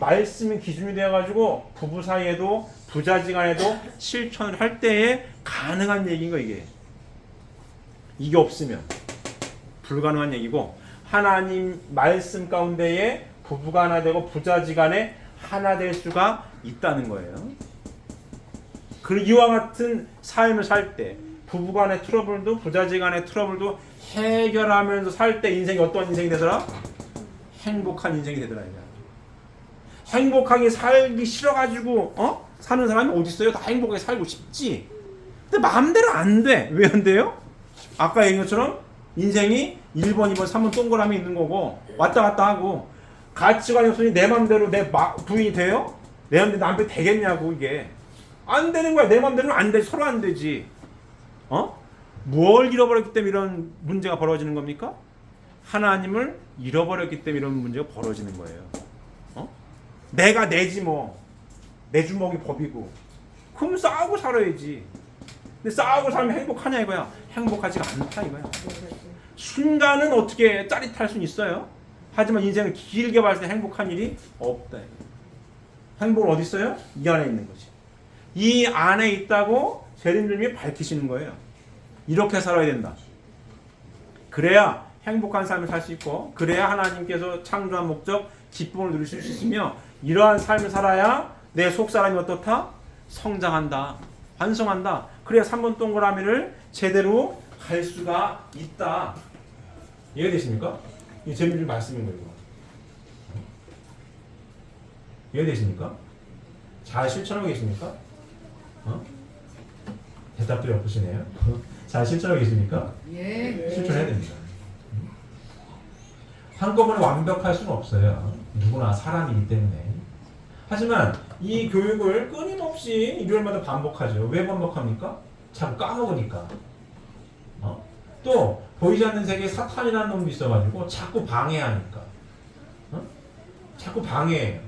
말씀이 기준이 되어가지고 부부 사이에도 부자지간에도 실천을 할 때에 가능한 얘기인 거 이게. 이게 없으면 불가능한 얘기고 하나님 말씀 가운데에 부부가 하나 되고 부자지간에 하나 될 수가 있다는 거예요. 그 이와 같은 삶을 살 때 부부간의 트러블도 부자지간의 트러블도 해결하면서 살 때 인생이 어떤 인생이 되더라? 행복한 인생이 되더라. 행복하게 살기 싫어가지고 사는 사람이 어디 있어요? 다 행복하게 살고 싶지. 근데 마음대로 안 돼. 왜 안 돼요? 아까 얘기한 것처럼 인생이 1번, 2번, 3번 동그라미 있는 거고 왔다 갔다 하고 가치관이 없으니 내 맘대로 내 부인이 돼요? 내 맘대로 남편이 되겠냐고. 이게 안 되는 거야. 내 맘대로는 안 돼. 서로 안 되지. 뭘 잃어버렸기 때문에 이런 문제가 벌어지는 겁니까? 하나님을 잃어버렸기 때문에 이런 문제가 벌어지는 거예요. 내가 내지 뭐. 내 주먹이 법이고. 그럼 싸우고 살아야지. 근데 싸우고 살면 행복하냐 이거야. 행복하지가 않다 이거야. 순간은 어떻게 짜릿할 수는 있어요. 하지만 인생을 길게 봤을 때 행복한 일이 없다. 행복은 어디 있어요? 이 안에 있는 거지. 이 안에 있다고 재림주님이 밝히시는 거예요. 이렇게 살아야 된다. 그래야 행복한 삶을 살 수 있고 그래야 하나님께서 창조한 목적 기쁨을 누리실 수 있으며 이러한 삶을 살아야 내 속사람이 어떻다? 성장한다. 완성한다. 그래야 3번 동그라미를 제대로 갈 수가 있다. 이해되십니까? 이 재미있는 말씀인 거예요. 이해되십니까? 잘 실천하고 계십니까? 대답들이 없으시네요. 잘 실천하고 계십니까? 예. 실천해야 됩니다. 한꺼번에 완벽할 수는 없어요. 누구나 사람이기 때문에. 하지만 이 교육을 끊임없이 일요일마다 반복하죠. 왜 반복합니까? 자꾸 까먹으니까. 또 보이지 않는 세계에 사탄이라는 놈도 있어가지고 자꾸 방해하니까. 자꾸 방해해요.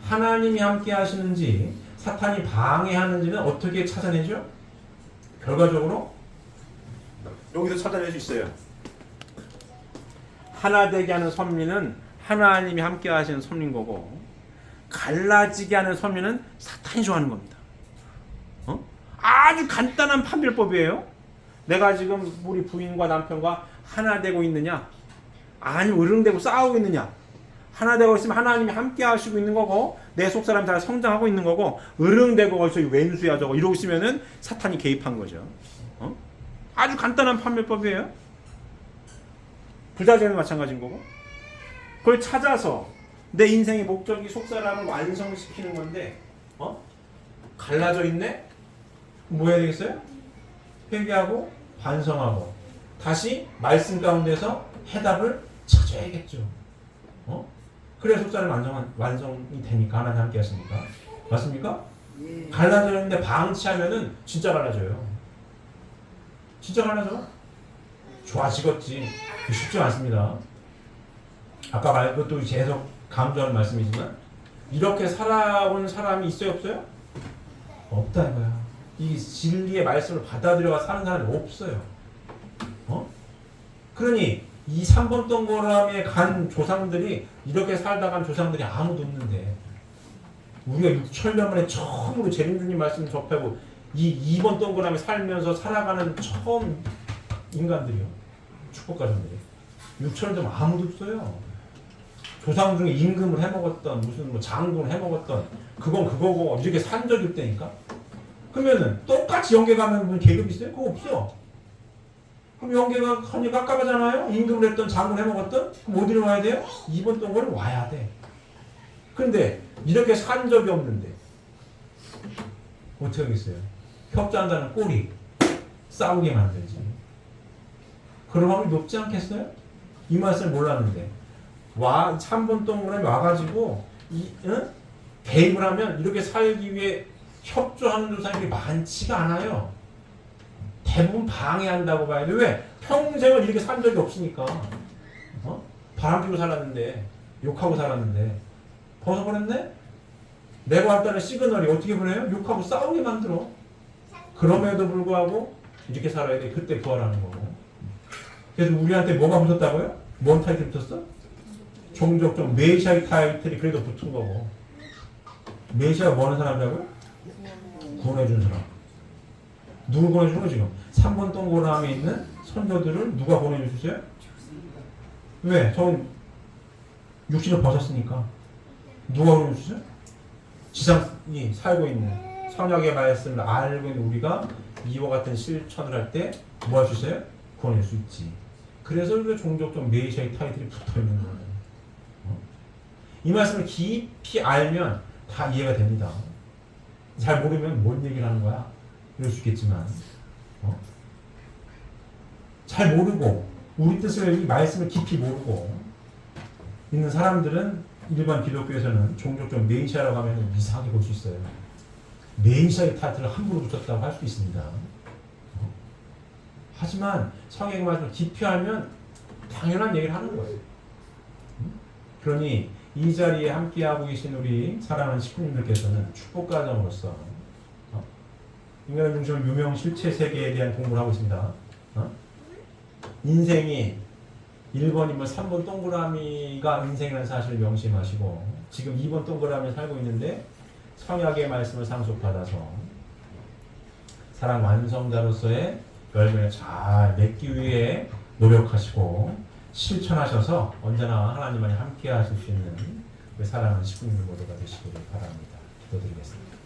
하나님이 함께 하시는지 사탄이 방해하는지는 어떻게 찾아내죠? 결과적으로 여기서 찾아낼 수 있어요. 하나 되게 하는 섭리는 하나님이 함께 하시는 섭리인 거고 갈라지게 하는 섭리는 사탄이 좋아하는 겁니다. 아주 간단한 판별법이에요. 내가 지금 우리 부인과 남편과 하나 되고 있느냐 아니면 으릉대고 싸우고 있느냐. 하나 되고 있으면 하나님이 함께 하시고 있는 거고 내 속사람이 잘 성장하고 있는 거고 으릉대고 어디서 왼수야 저거 이러고 있으면은 사탄이 개입한 거죠. 아주 간단한 판별법이에요. 부자재는 마찬가지인 거고 그걸 찾아서 내 인생의 목적이 속사람을 완성시키는 건데 갈라져 있네? 뭐 해야 되겠어요? 회개하고 반성하고 다시 말씀 가운데서 해답을 찾아야겠죠. 그래야 속사람이 완성이 되니까 하나님 함께 하십니까? 맞습니까? 예. 갈라져 있는데 방치하면은 진짜 갈라져요. 진짜 갈라져? 좋아지겠지. 쉽지 않습니다. 아까 말도 계속 강조하는 말씀이지만 이렇게 살아온 사람이 있어요 없어요? 없다 이거야. 이 진리의 말씀을 받아들여가 사는 사람이 없어요. 그러니 이 3번 동그라미에 간 조상들이 이렇게 살다 간 조상들이 아무도 없는데 우리가 6천년 만에 처음으로 재림주님 말씀을 접하고 이 2번 동그라미 살면서 살아가는 처음 인간들이요. 축복가정들이 6천년 동안 아무도 없어요. 조상 중에 임금을 해먹었던 무슨 뭐 장군을 해먹었던 그건 그거고 이렇게 산 적이 없다니까. 그러면은 똑같이 연계 가면 무슨 계급이 있어요? 그거 없어. 그럼 연계가 하니 깝깝하잖아요. 임금을 했던 장군 해먹었던 그럼 어디로 와야 돼요? 2번 동굴을 와야 돼. 그런데 이렇게 산 적이 없는데 어떻게 하겠어요? 협조한다는 꼴이 싸우게 만들지. 그런 확률이 높지 않겠어요? 이 말씀을 몰랐는데 3번 동그라미 와가지고 개입을 하면 이렇게 살기 위해 협조하는 조상들이 많지가 않아요. 대부분 방해한다고 봐야 돼. 왜? 평생을 이렇게 산 적이 없으니까. 바람 피고 살았는데 욕하고 살았는데 벗어버렸네? 내가 할 때는 시그널이 어떻게 보내요? 욕하고 싸우게 만들어. 그럼에도 불구하고 이렇게 살아야 돼. 그때 부활하는 거고. 그래서 우리한테 뭐가 붙었다고요? 뭔 타이틀 붙었어? 종족적 메시아의 타이틀이 그래도 붙은 거고. 메시아가 뭐 하는 사람이라고요? 구원해주는 사람. 누구 구원해주는 거 지금? 3번 동그라미에 있는 선조들을 누가 구원해주셨어요? 왜? 전 육신을 벗었으니까. 누가 구원해주셨어요? 지상이 살고 있는 선약의 말씀을 알고 있는 우리가 이와 같은 실천을 할 때 뭐 할 수 있어요? 구원할 수 있지. 그래서 우리가 종종 좀 메시아의 타이틀이 붙어있는 거예요. 이 말씀을 깊이 알면 다 이해가 됩니다. 잘 모르면 뭔 얘기를 하는 거야? 이럴 수 있겠지만 잘 모르고 우리 뜻을 이 말씀을 깊이 모르고 있는 사람들은 일반 기독교에서는 종종 좀 메시아라고 하면 이상하게 볼 수 있어요. 메시아의 타이틀을 함부로 붙였다고 할 수 있습니다. 하지만 성경의 말씀을 깊이 알면 당연한 얘기를 하는 거예요. 그러니 이 자리에 함께하고 계신 우리 사랑하는 식구님들께서는 축복가정으로서 인간의 중심을 유명 실체 세계에 대한 공부를 하고 있습니다. 인생이 1번이면 3번 동그라미가 인생이라는 사실을 명심하시고 지금 2번 동그라미에 살고 있는데 성약의 말씀을 상속받아서 사랑 완성자로서의 열매를 잘 맺기 위해 노력하시고 실천하셔서 언제나 하나님만이 함께 하실 수 있는 우리 사랑하는 식구님들 모두가 되시기를 바랍니다. 기도드리겠습니다.